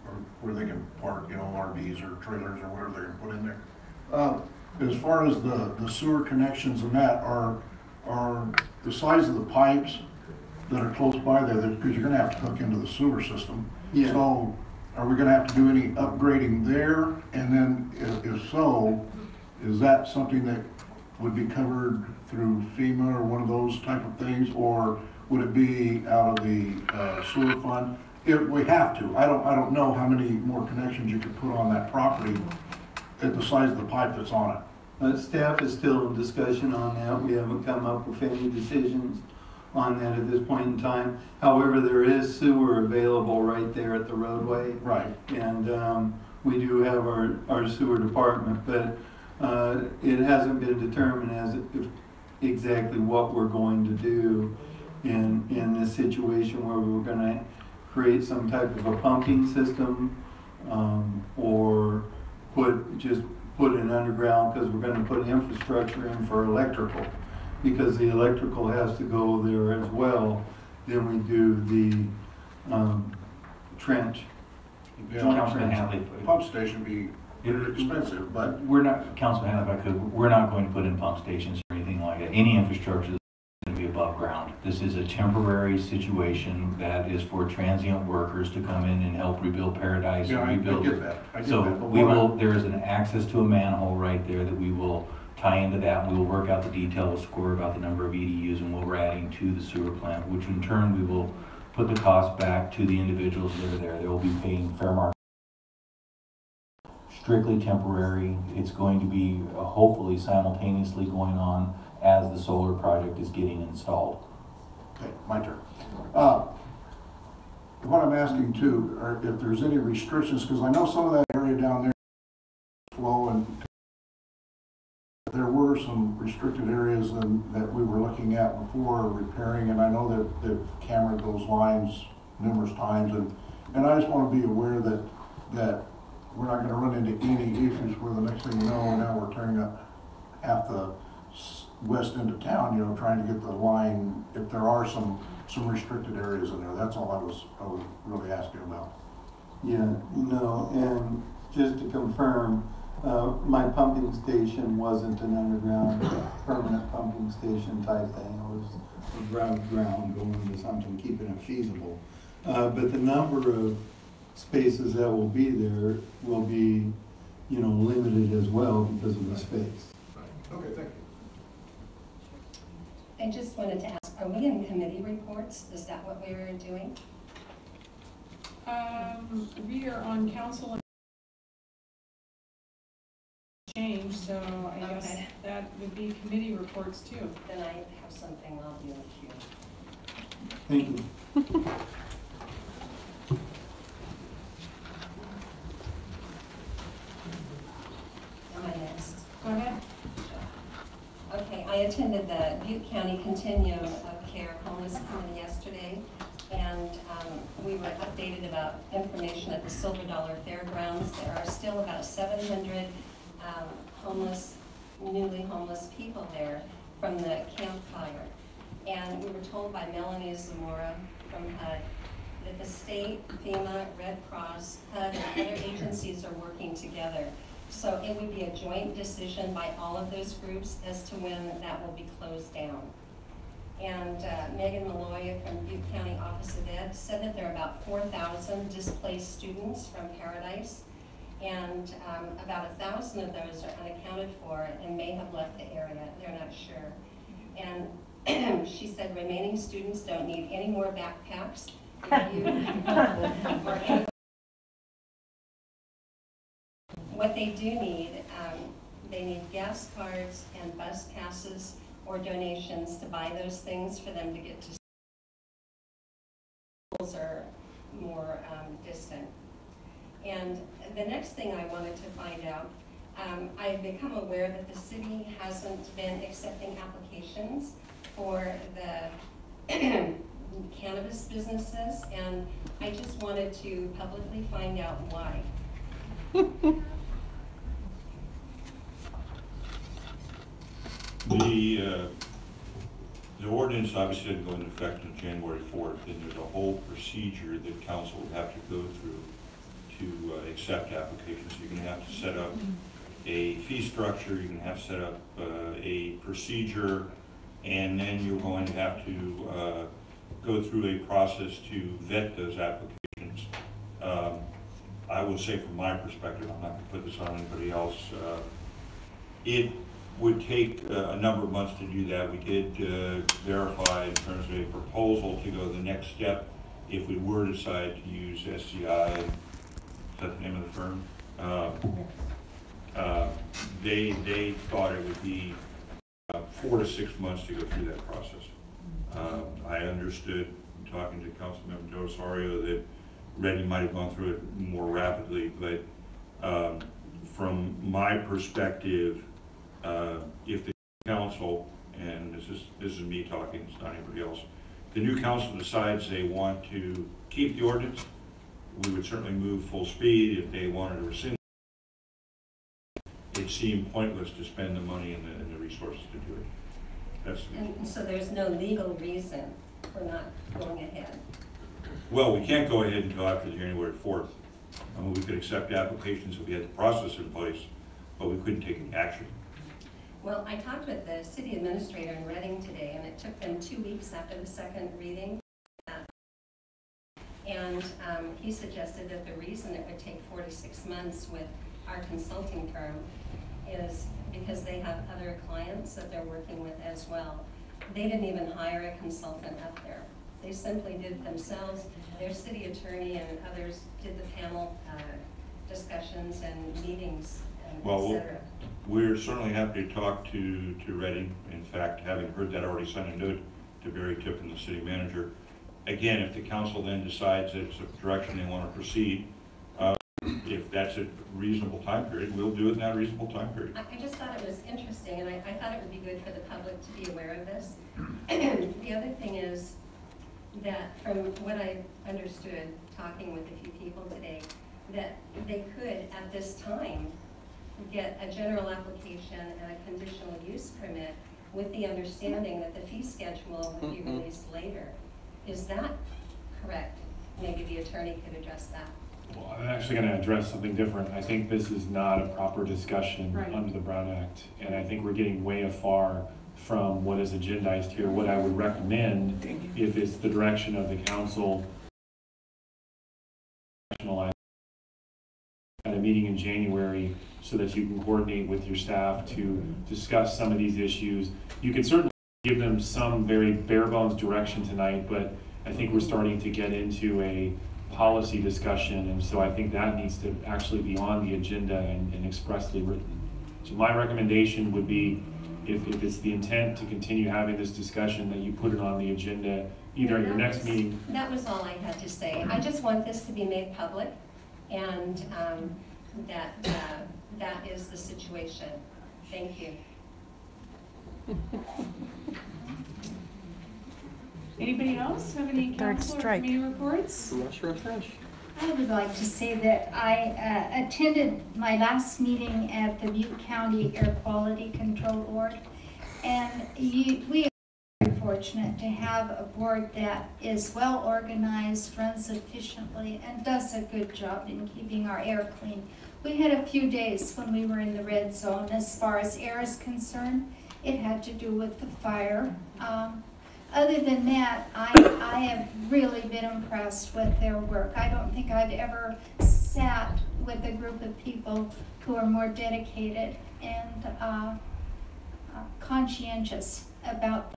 or where they can park, you know, RVs or trailers or whatever they're gonna put in there, as far as the sewer connections and that, are the size of the pipes that are close by there, because you're gonna have to hook into the sewer system. Yeah. So are we gonna have to do any upgrading there? And then if so, is that something that would be covered through FEMA or one of those type of things, or would it be out of the sewer fund? If we have to, I don't know how many more connections you could put on that property at the size of the pipe that's on it. Staff is still in discussion on that. We haven't come up with any decisions on that at this point in time. However, there is sewer available right there at the roadway. Right. And we do have our sewer department, but it hasn't been determined as if exactly what we're going to do in this situation, where we were going to create some type of a pumping system, or put it underground, because we're going to put infrastructure in for electrical, because the electrical has to go there as well. Then we do the trench. Councilman Hatley, Pump station be expensive, but we're not, Councilman Hatley, we're not going to put in pump stations or anything like that. Any infrastructure is going to be above ground. This is a temporary situation that is for transient workers to come in and help rebuild Paradise. yeah, and rebuild. I get that. I get So that. But we will, there is an access to a manhole right there that we will tie into that. We will work out the detail, we'll score about the number of EDUs, and we're adding to the sewer plant, which in turn we will put the cost back to the individuals that are there. They will be paying fair market. Strictly temporary. It's going to be hopefully simultaneously going on as the solar project is getting installed. Okay, my turn. What I'm asking too, are if there's any restrictions, because I know some of that area down there flow, and there were some restricted areas that we were looking at before repairing, and I know that they've cambered those lines numerous times, and I just want to be aware that we're not going to run into any issues where the next thing you know, now we're tearing up half the west end of town, you know, trying to get the line, if there are some restricted areas in there. That's all I was really asking about. Yeah, no, and just to confirm, my pumping station wasn't an underground permanent pumping station type thing. It was above ground going to something, keeping it feasible. But the number of spaces that will be there will be, you know, limited as well because of the space. Okay, thank you. I just wanted to ask, are we in committee reports? Is that what we were doing? We are on council and change, so I guess Okay. that would be committee reports too. Then I have something I'll do with you. Thank you. Am I next? Go ahead. Okay, I attended the Butte County Continuum of Care Homeless Committee yesterday, and we were updated about information at the Silver Dollar Fairgrounds. There are still about 700 newly homeless people there from the campfire. And we were told by Melanie Zamora from HUD that the state, FEMA, Red Cross, HUD, and other agencies are working together. So it would be a joint decision by all of those groups as to when that will be closed down. And Megan Malloy from Butte County Office of Ed said that there are about 4,000 displaced students from Paradise, and about 1,000 of those are unaccounted for and may have left the area. They're not sure. And she said remaining students don't need any more backpacks. What they do need, they need gas cards and bus passes or donations to buy those things for them to get to schools or more distant. And the next thing I wanted to find out, I've become aware that the city hasn't been accepting applications for the cannabis businesses, and I just wanted to publicly find out why. The ordinance obviously didn't go into effect on January 4th, and there's a whole procedure that council would have to go through to accept applications. You're going to have to set up a fee structure, you're going to have to set up a procedure, and then you're going to have to go through a process to vet those applications. I will say from my perspective, I'm not going to put this on anybody else, it would take a number of months to do that. We did verify in terms of a proposal to go the next step if we were to decide to use SCI. Is that the name of the firm? They thought it would be 4 to 6 months to go through that process. I understood, talking to Councilmember Dosario, that Reddy might have gone through it more rapidly, but from my perspective, if the council, and this is me talking, it's not anybody else, the new council decides they want to keep the ordinance, we would certainly move full speed. If they wanted to rescind, it seemed pointless to spend the money and the resources to do it. And so there's no legal reason for not going ahead? Well, we can't go ahead until after January 4th. We could accept applications if we had the process in place, but we couldn't take any action. Well, I talked with the city administrator in Reading today, and it took them 2 weeks after the second reading. And he suggested that the reason it would take 4 to 6 months with our consulting firm is because they have other clients that they're working with as well. They didn't even hire a consultant up there. They simply did it themselves. Their city attorney and others did the panel discussions and meetings, and et cetera. We're certainly happy to talk to Reading. In fact, having heard that already sounded good, to Barry Tipp and the city manager. Again, if the council then decides that it's a direction they want to proceed, if that's a reasonable time period, we'll do it in that reasonable time period. I just thought it was interesting, and I thought it would be good for the public to be aware of this. The other thing is that from what I understood, talking with a few people today, that they could, at this time, get a general application and a conditional use permit with the understanding that the fee schedule would be released later. Is that correct? Maybe the attorney could address that. Well, I'm actually going to address something different. I think this is not a proper discussion under the Brown Act, and I think we're getting way afar from what is agendized here. What I would recommend, if it's the direction of the council, at a meeting in January so that you can coordinate with your staff to discuss some of these issues. You can certainly give them some very bare bones direction tonight, but I think we're starting to get into a policy discussion, and so I think that needs to actually be on the agenda and expressly written. So my recommendation would be, if it's the intent to continue having this discussion, that you put it on the agenda either at your next meeting. That was all I had to say. I just want this to be made public, and that is the situation. Thank you. Anybody else have any council or committee reports? I would like to say that I attended my last meeting at the Butte County Air Quality Control Board, and we are very fortunate to have a board that is well organized, runs efficiently, and does a good job in keeping our air clean. We had a few days when we were in the red zone as far as air is concerned. It had to do with the fire. Other than that, I have really been impressed with their work. I don't think I've ever sat with a group of people who are more dedicated and conscientious about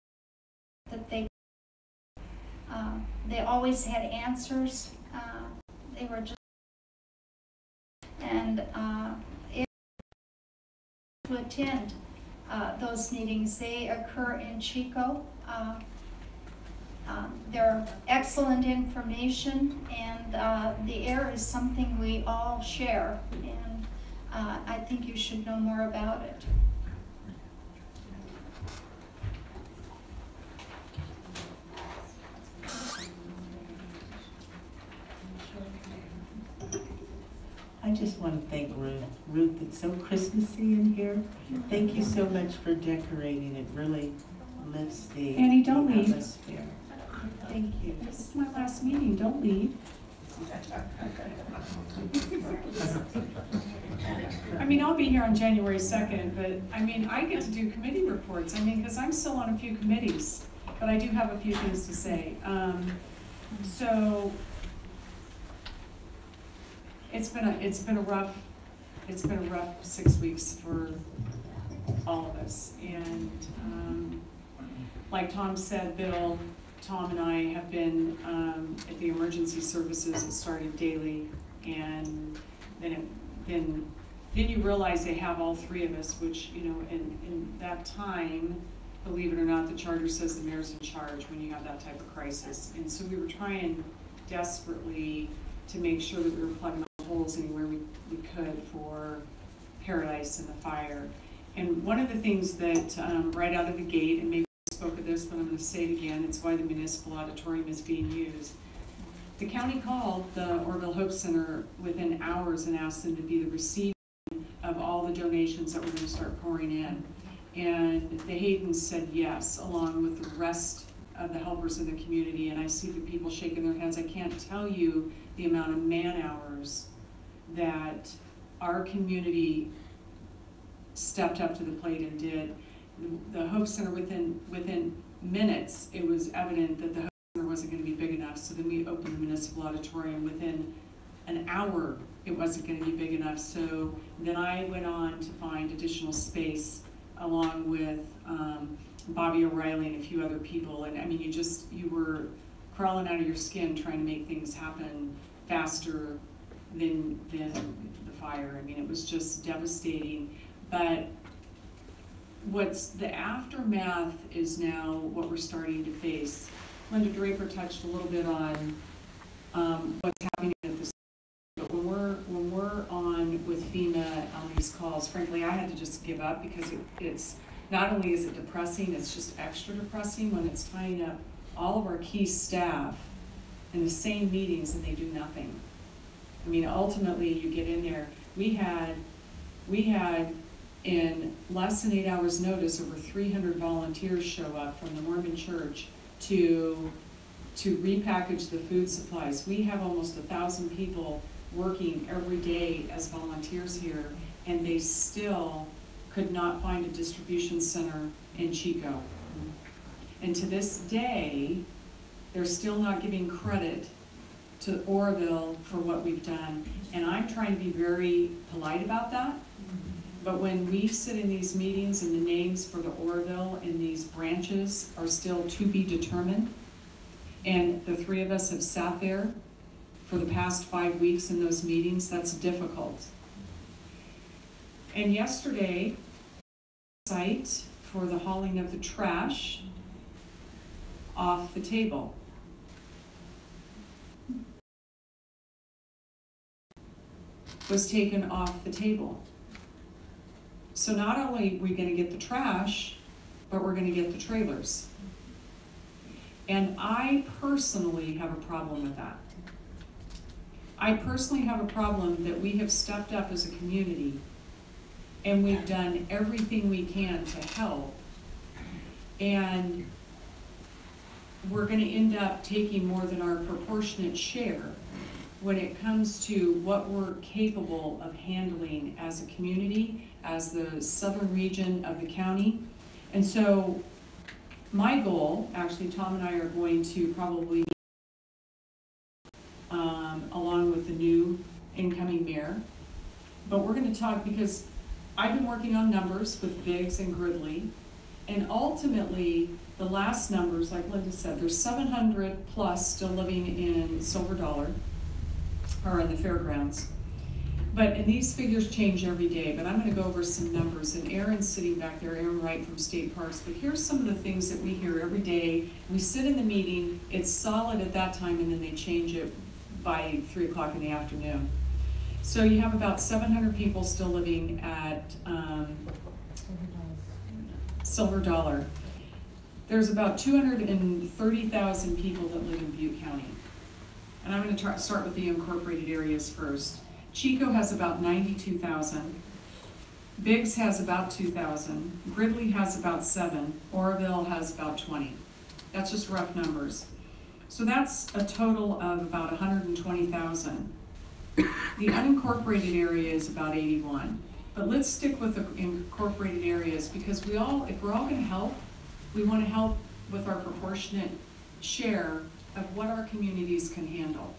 that they always had answers. They were just and to attend those meetings. They occur in Chico. They're excellent information, and the air is something we all share, and I think you should know more about it. I just want to thank Ruth. Ruth, it's so Christmassy in here. Thank you so much for decorating. It really lifts the atmosphere. Thank you. This is my last meeting. Don't leave. I mean, I'll be here on January 2nd, but I mean, I get to do committee reports. I mean, because I'm still on a few committees, but I do have a few things to say. So it's been a rough 6 weeks for all of us, and like Tom said, Bill, Tom and I have been at the emergency services. It started daily, and then you realize they have all three of us, which, you know, in that time, believe it or not, the charter says the mayor's in charge when you have that type of crisis. And so we were trying desperately to make sure that we were plugging the holes anywhere we could for Paradise and the fire. And one of the things that right out of the gate, and maybe I spoke of this, but I'm going to say it again, it's why the municipal auditorium is being used. The county called the Oroville Hope Center within hours and asked them to be the receiver of all the donations that were going to start pouring in. And the Haydens said yes, along with the rest of the helpers in the community. And I see the people shaking their heads. I can't tell you the amount of man hours that our community stepped up to the plate and did. The Hope Center, within minutes, it was evident that the Hope Center wasn't going to be big enough. So then we opened the municipal auditorium. Within an hour, it wasn't going to be big enough. So then I went on to find additional space along with Bobby O'Reilly and a few other people. And I mean, you were crawling out of your skin trying to make things happen faster than the fire. I mean, it was just devastating. But what's the aftermath is now what we're starting to face. Linda Draper touched a little bit on what's happening at this, but when we're on with FEMA on these calls, frankly, I had to just give up because it's not only is it depressing, it's just extra depressing when it's tying up all of our key staff in the same meetings and they do nothing. I mean, ultimately, you get in there. We had in less than 8 hours' notice, over 300 volunteers show up from the Mormon Church to repackage the food supplies. We have almost 1,000 people working every day as volunteers here, and they still could not find a distribution center in Chico. And to this day, they're still not giving credit to Oroville for what we've done. And I'm trying to be very polite about that. But when we sit in these meetings and the names for the Oroville in these branches are still to be determined, and the three of us have sat there for the past 5 weeks in those meetings, that's difficult. And yesterday, site for the hauling of the trash off the table. Was taken off the table. So not only are we going to get the trash, but we're going to get the trailers. And I personally have a problem with that. I personally have a problem that we have stepped up as a community and we've done everything we can to help. And we're going to end up taking more than our proportionate share when it comes to what we're capable of handling as a community, as the southern region of the county. And so my goal, actually Tom and I are going to probably, along with the new incoming mayor, but we're going to talk because I've been working on numbers with Biggs and Gridley, and ultimately the last numbers, like Linda said, there's 700 plus still living in Silver Dollar, or in the fairgrounds. And these figures change every day, but I'm going to go over some numbers. And Aaron's sitting back there, Aaron Wright from State Parks, but here's some of the things that we hear every day. We sit in the meeting, it's solid at that time, and then they change it by 3 o'clock in the afternoon. So you have about 700 people still living at Silver Dollar. There's about 230,000 people that live in Butte County. And I'm going to start with the incorporated areas first. Chico has about 92,000. Biggs has about 2,000. Gridley has about 7. Oroville has about 20. That's just rough numbers. So that's a total of about 120,000. The unincorporated area is about 81. But let's stick with the incorporated areas because if we're all going to help, we want to help with our proportionate share of what our communities can handle.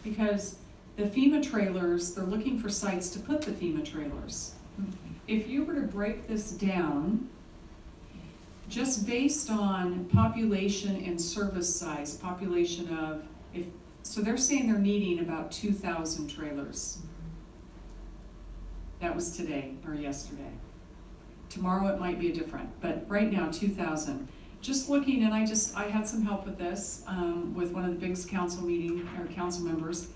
Because the FEMA trailers, they're looking for sites to put the FEMA trailers. If you were to break this down, just based on population and service size, population of, so they're saying they're needing about 2,000 trailers. That was today or yesterday. Tomorrow it might be different, but right now 2,000. Just looking, and I had some help with this, with one of the Biggs council members.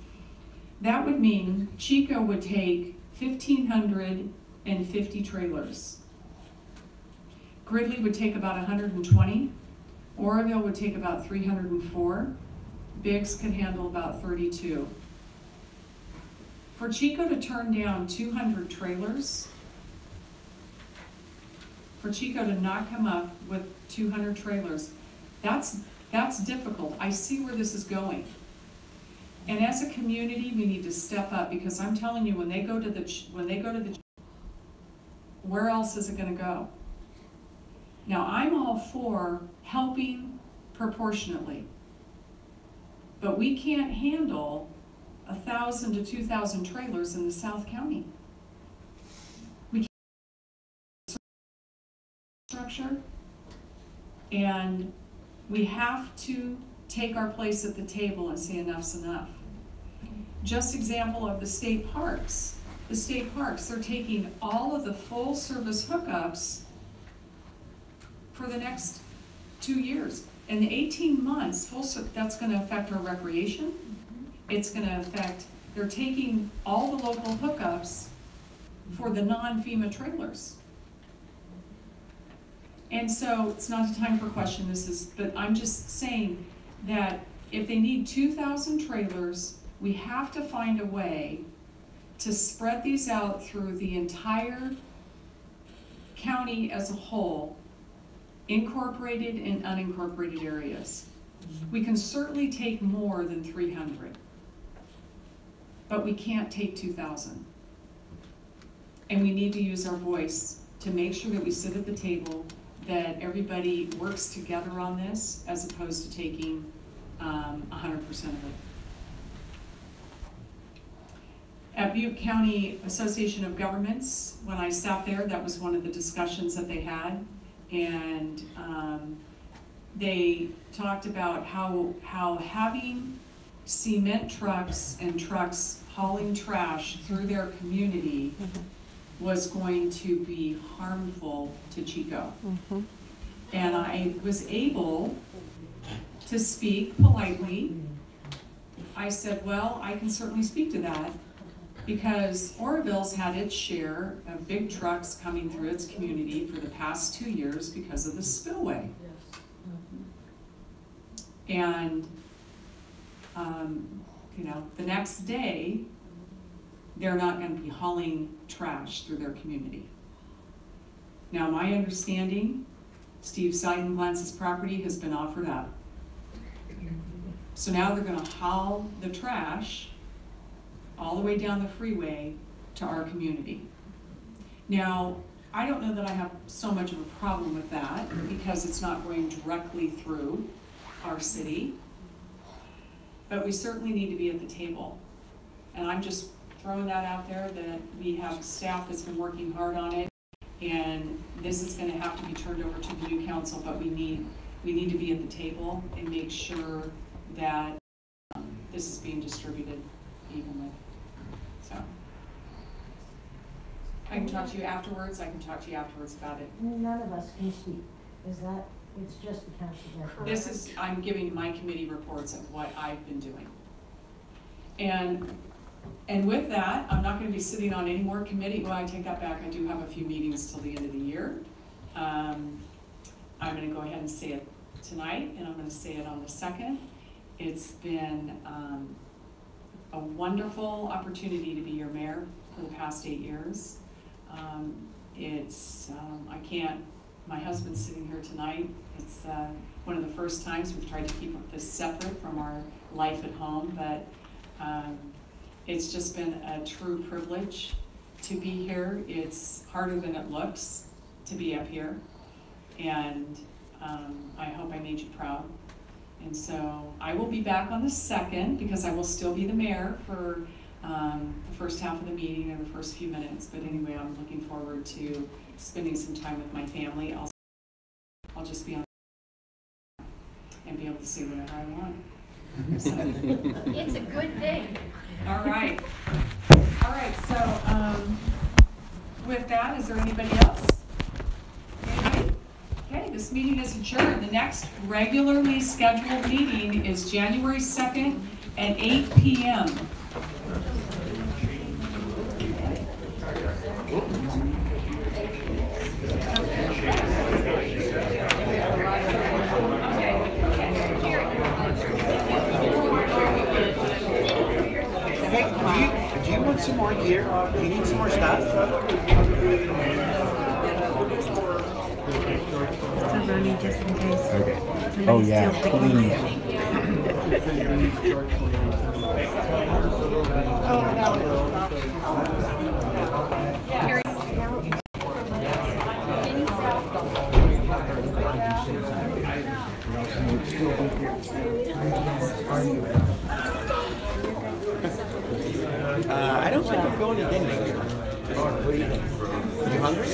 That would mean Chico would take 1,550 trailers. Gridley would take about 120. Oroville would take about 304. Biggs could handle about 32. For Chico to turn down 200 trailers, for Chico to not come up with 200 trailers, that's difficult. I see where this is going. And as a community, we need to step up because I'm telling you, when they go to the, where else is it going to go? Now, I'm all for helping proportionately, but we can't handle 1,000 to 2,000 trailers in the South County. We can't structure, and we have to take our place at the table and say enough's enough. Just example of the state parks. The state parks, they're taking all of the full service hookups for the next 2 years. In the 18 months, that's gonna affect our recreation. It's gonna affect, they're taking all the local hookups for the non-FEMA trailers. And so it's not a time for question, but I'm just saying that if they need 2,000 trailers, we have to find a way to spread these out through the entire county as a whole, incorporated and unincorporated areas. We can certainly take more than 300, but we can't take 2,000. And we need to use our voice to make sure that we sit at the table, that everybody works together on this, as opposed to taking 100% of it. At Butte County Association of Governments, when I sat there, that was one of the discussions that they had. And they talked about how having cement trucks and trucks hauling trash through their community was going to be harmful to Chico. And I was able to speak politely. I said, well, I can certainly speak to that, because Oroville's had its share of big trucks coming through its community for the past 2 years because of the spillway. And, you know, the next day, they're not going to be hauling trash through their community. Now, my understanding, Steve Seidenglanz's property has been offered up. So now they're going to haul the trash all the way down the freeway to our community. Now, I don't know that I have so much of a problem with that, because it's not going directly through our city, but we certainly need to be at the table. And I'm just throwing that out there, that we have staff that's been working hard on it, and this is gonna have to be turned over to the new council, but we need to be at the table and make sure that this is being distributed evenly. So, I can talk to you afterwards, about it. None of us can speak. Is that, it's just the council? This is, I'm giving my committee reports of what I've been doing. And with that, I'm not gonna be sitting on any more committee, well, I take that back, I do have a few meetings till the end of the year. I'm gonna go ahead and say it tonight, and I'm gonna say it on the 2nd. It's been a wonderful opportunity to be your mayor for the past 8 years. My husband's sitting here tonight. It's one of the first times we've tried to keep this separate from our life at home, but it's just been a true privilege to be here. It's harder than it looks to be up here, and I hope I made you proud. And so I will be back on the 2nd, because I will still be the mayor for the first half of the meeting and the first few minutes. But anyway, I'm looking forward to spending some time with my family. I'll just be on and be able to say whatever I want. So. It's a good thing. All right. So with that, is there anybody else? Anybody? Okay, this meeting is adjourned. The next regularly scheduled meeting is January 2nd at 8 p.m. Hey, do you want some more gear? Do you need some more stuff? Just in case. Okay. Oh yeah, clean. I don't think I'm going to dinner. What do you think? Are you hungry?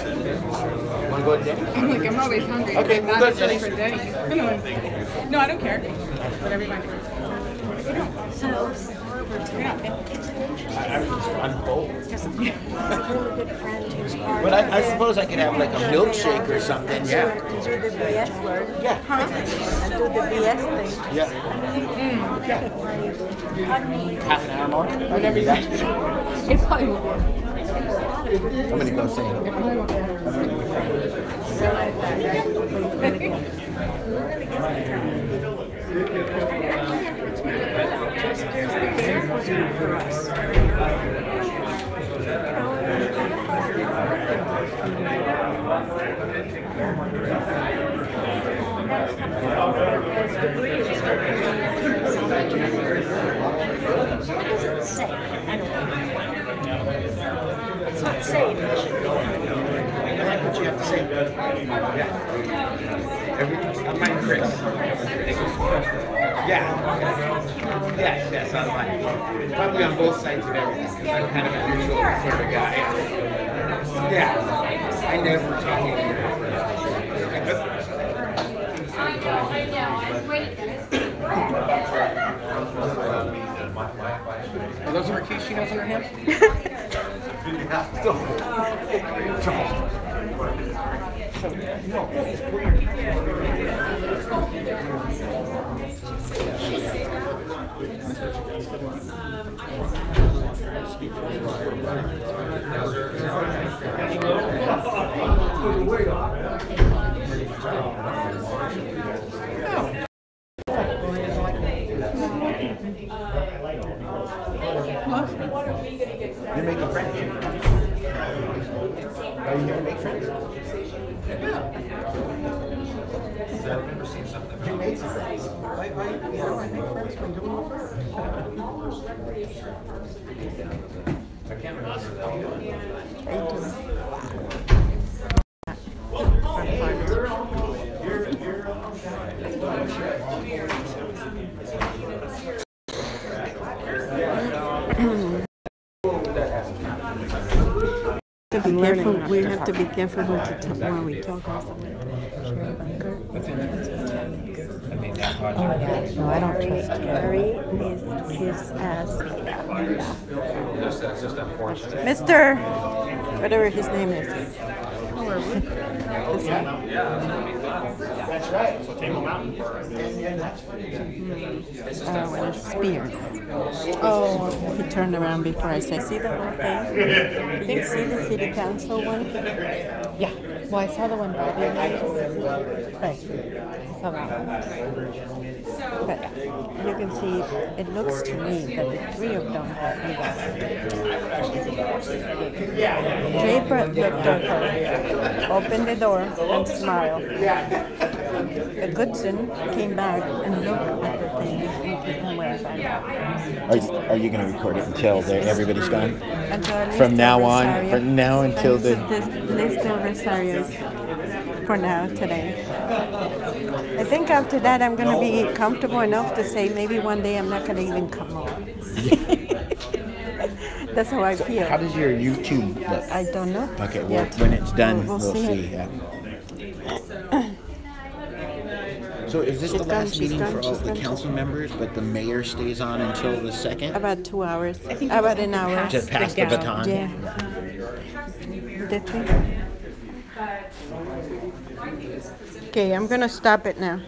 Want to go to dinner? Look, I'm always hungry. Okay, I'm we'll not go ready to for dinner. No, I don't care. Whatever you want. So, I'm bold. He's a really good friend who's part But of I the- suppose I could have like a milkshake or something, yeah. Do the BS word. Yeah. And do the BS thing. Yeah. Half an hour more? Whatever you got. It probably will be. I'm gonna go sing. It's not safe. I like what you have to say. Yeah. I'm mine, Chris. Yeah. Yes, I'm mine. Probably on both sides of everything. I'm kind of a neutral sort of guy. Yeah. I never talk Are those marquee she has in her hand? You're making friends. Are you here to make friends? I've never seen something. You made some friends. I make friends from doing my work. I can't We have to be careful when we talk also. No, I don't trust Gary. He's his ass. That's just unfortunate. Mr. Whatever his name is. That's right. So Table Mountain. When it's Spear. Oh, he turned around before I said, see the whole thing? You didn't see the city council one? Yeah. Well, I saw the one Bobby and I right. I saw that one. But you can see, it looks to me that the three of them have Draper looked at her, opened the door, and smiled. The Goodson came back and looked at the thing and went back. Are you going to record it until everybody's gone? Until From now on, Rosario. from now until the... Listo Rosario's for now, today. I think after that I'm going to be comfortable enough to say maybe one day I'm not going to even come on. That's how I feel. How does your YouTube look? I don't know. Okay, well, yet. when it's done, We'll we'll see. Yeah. So is this the last meeting for all the council members, but the mayor stays on until the 2nd? About 2 hours. About an hour. To pass the baton? Yeah. Did we? Okay, I'm going to stop it now.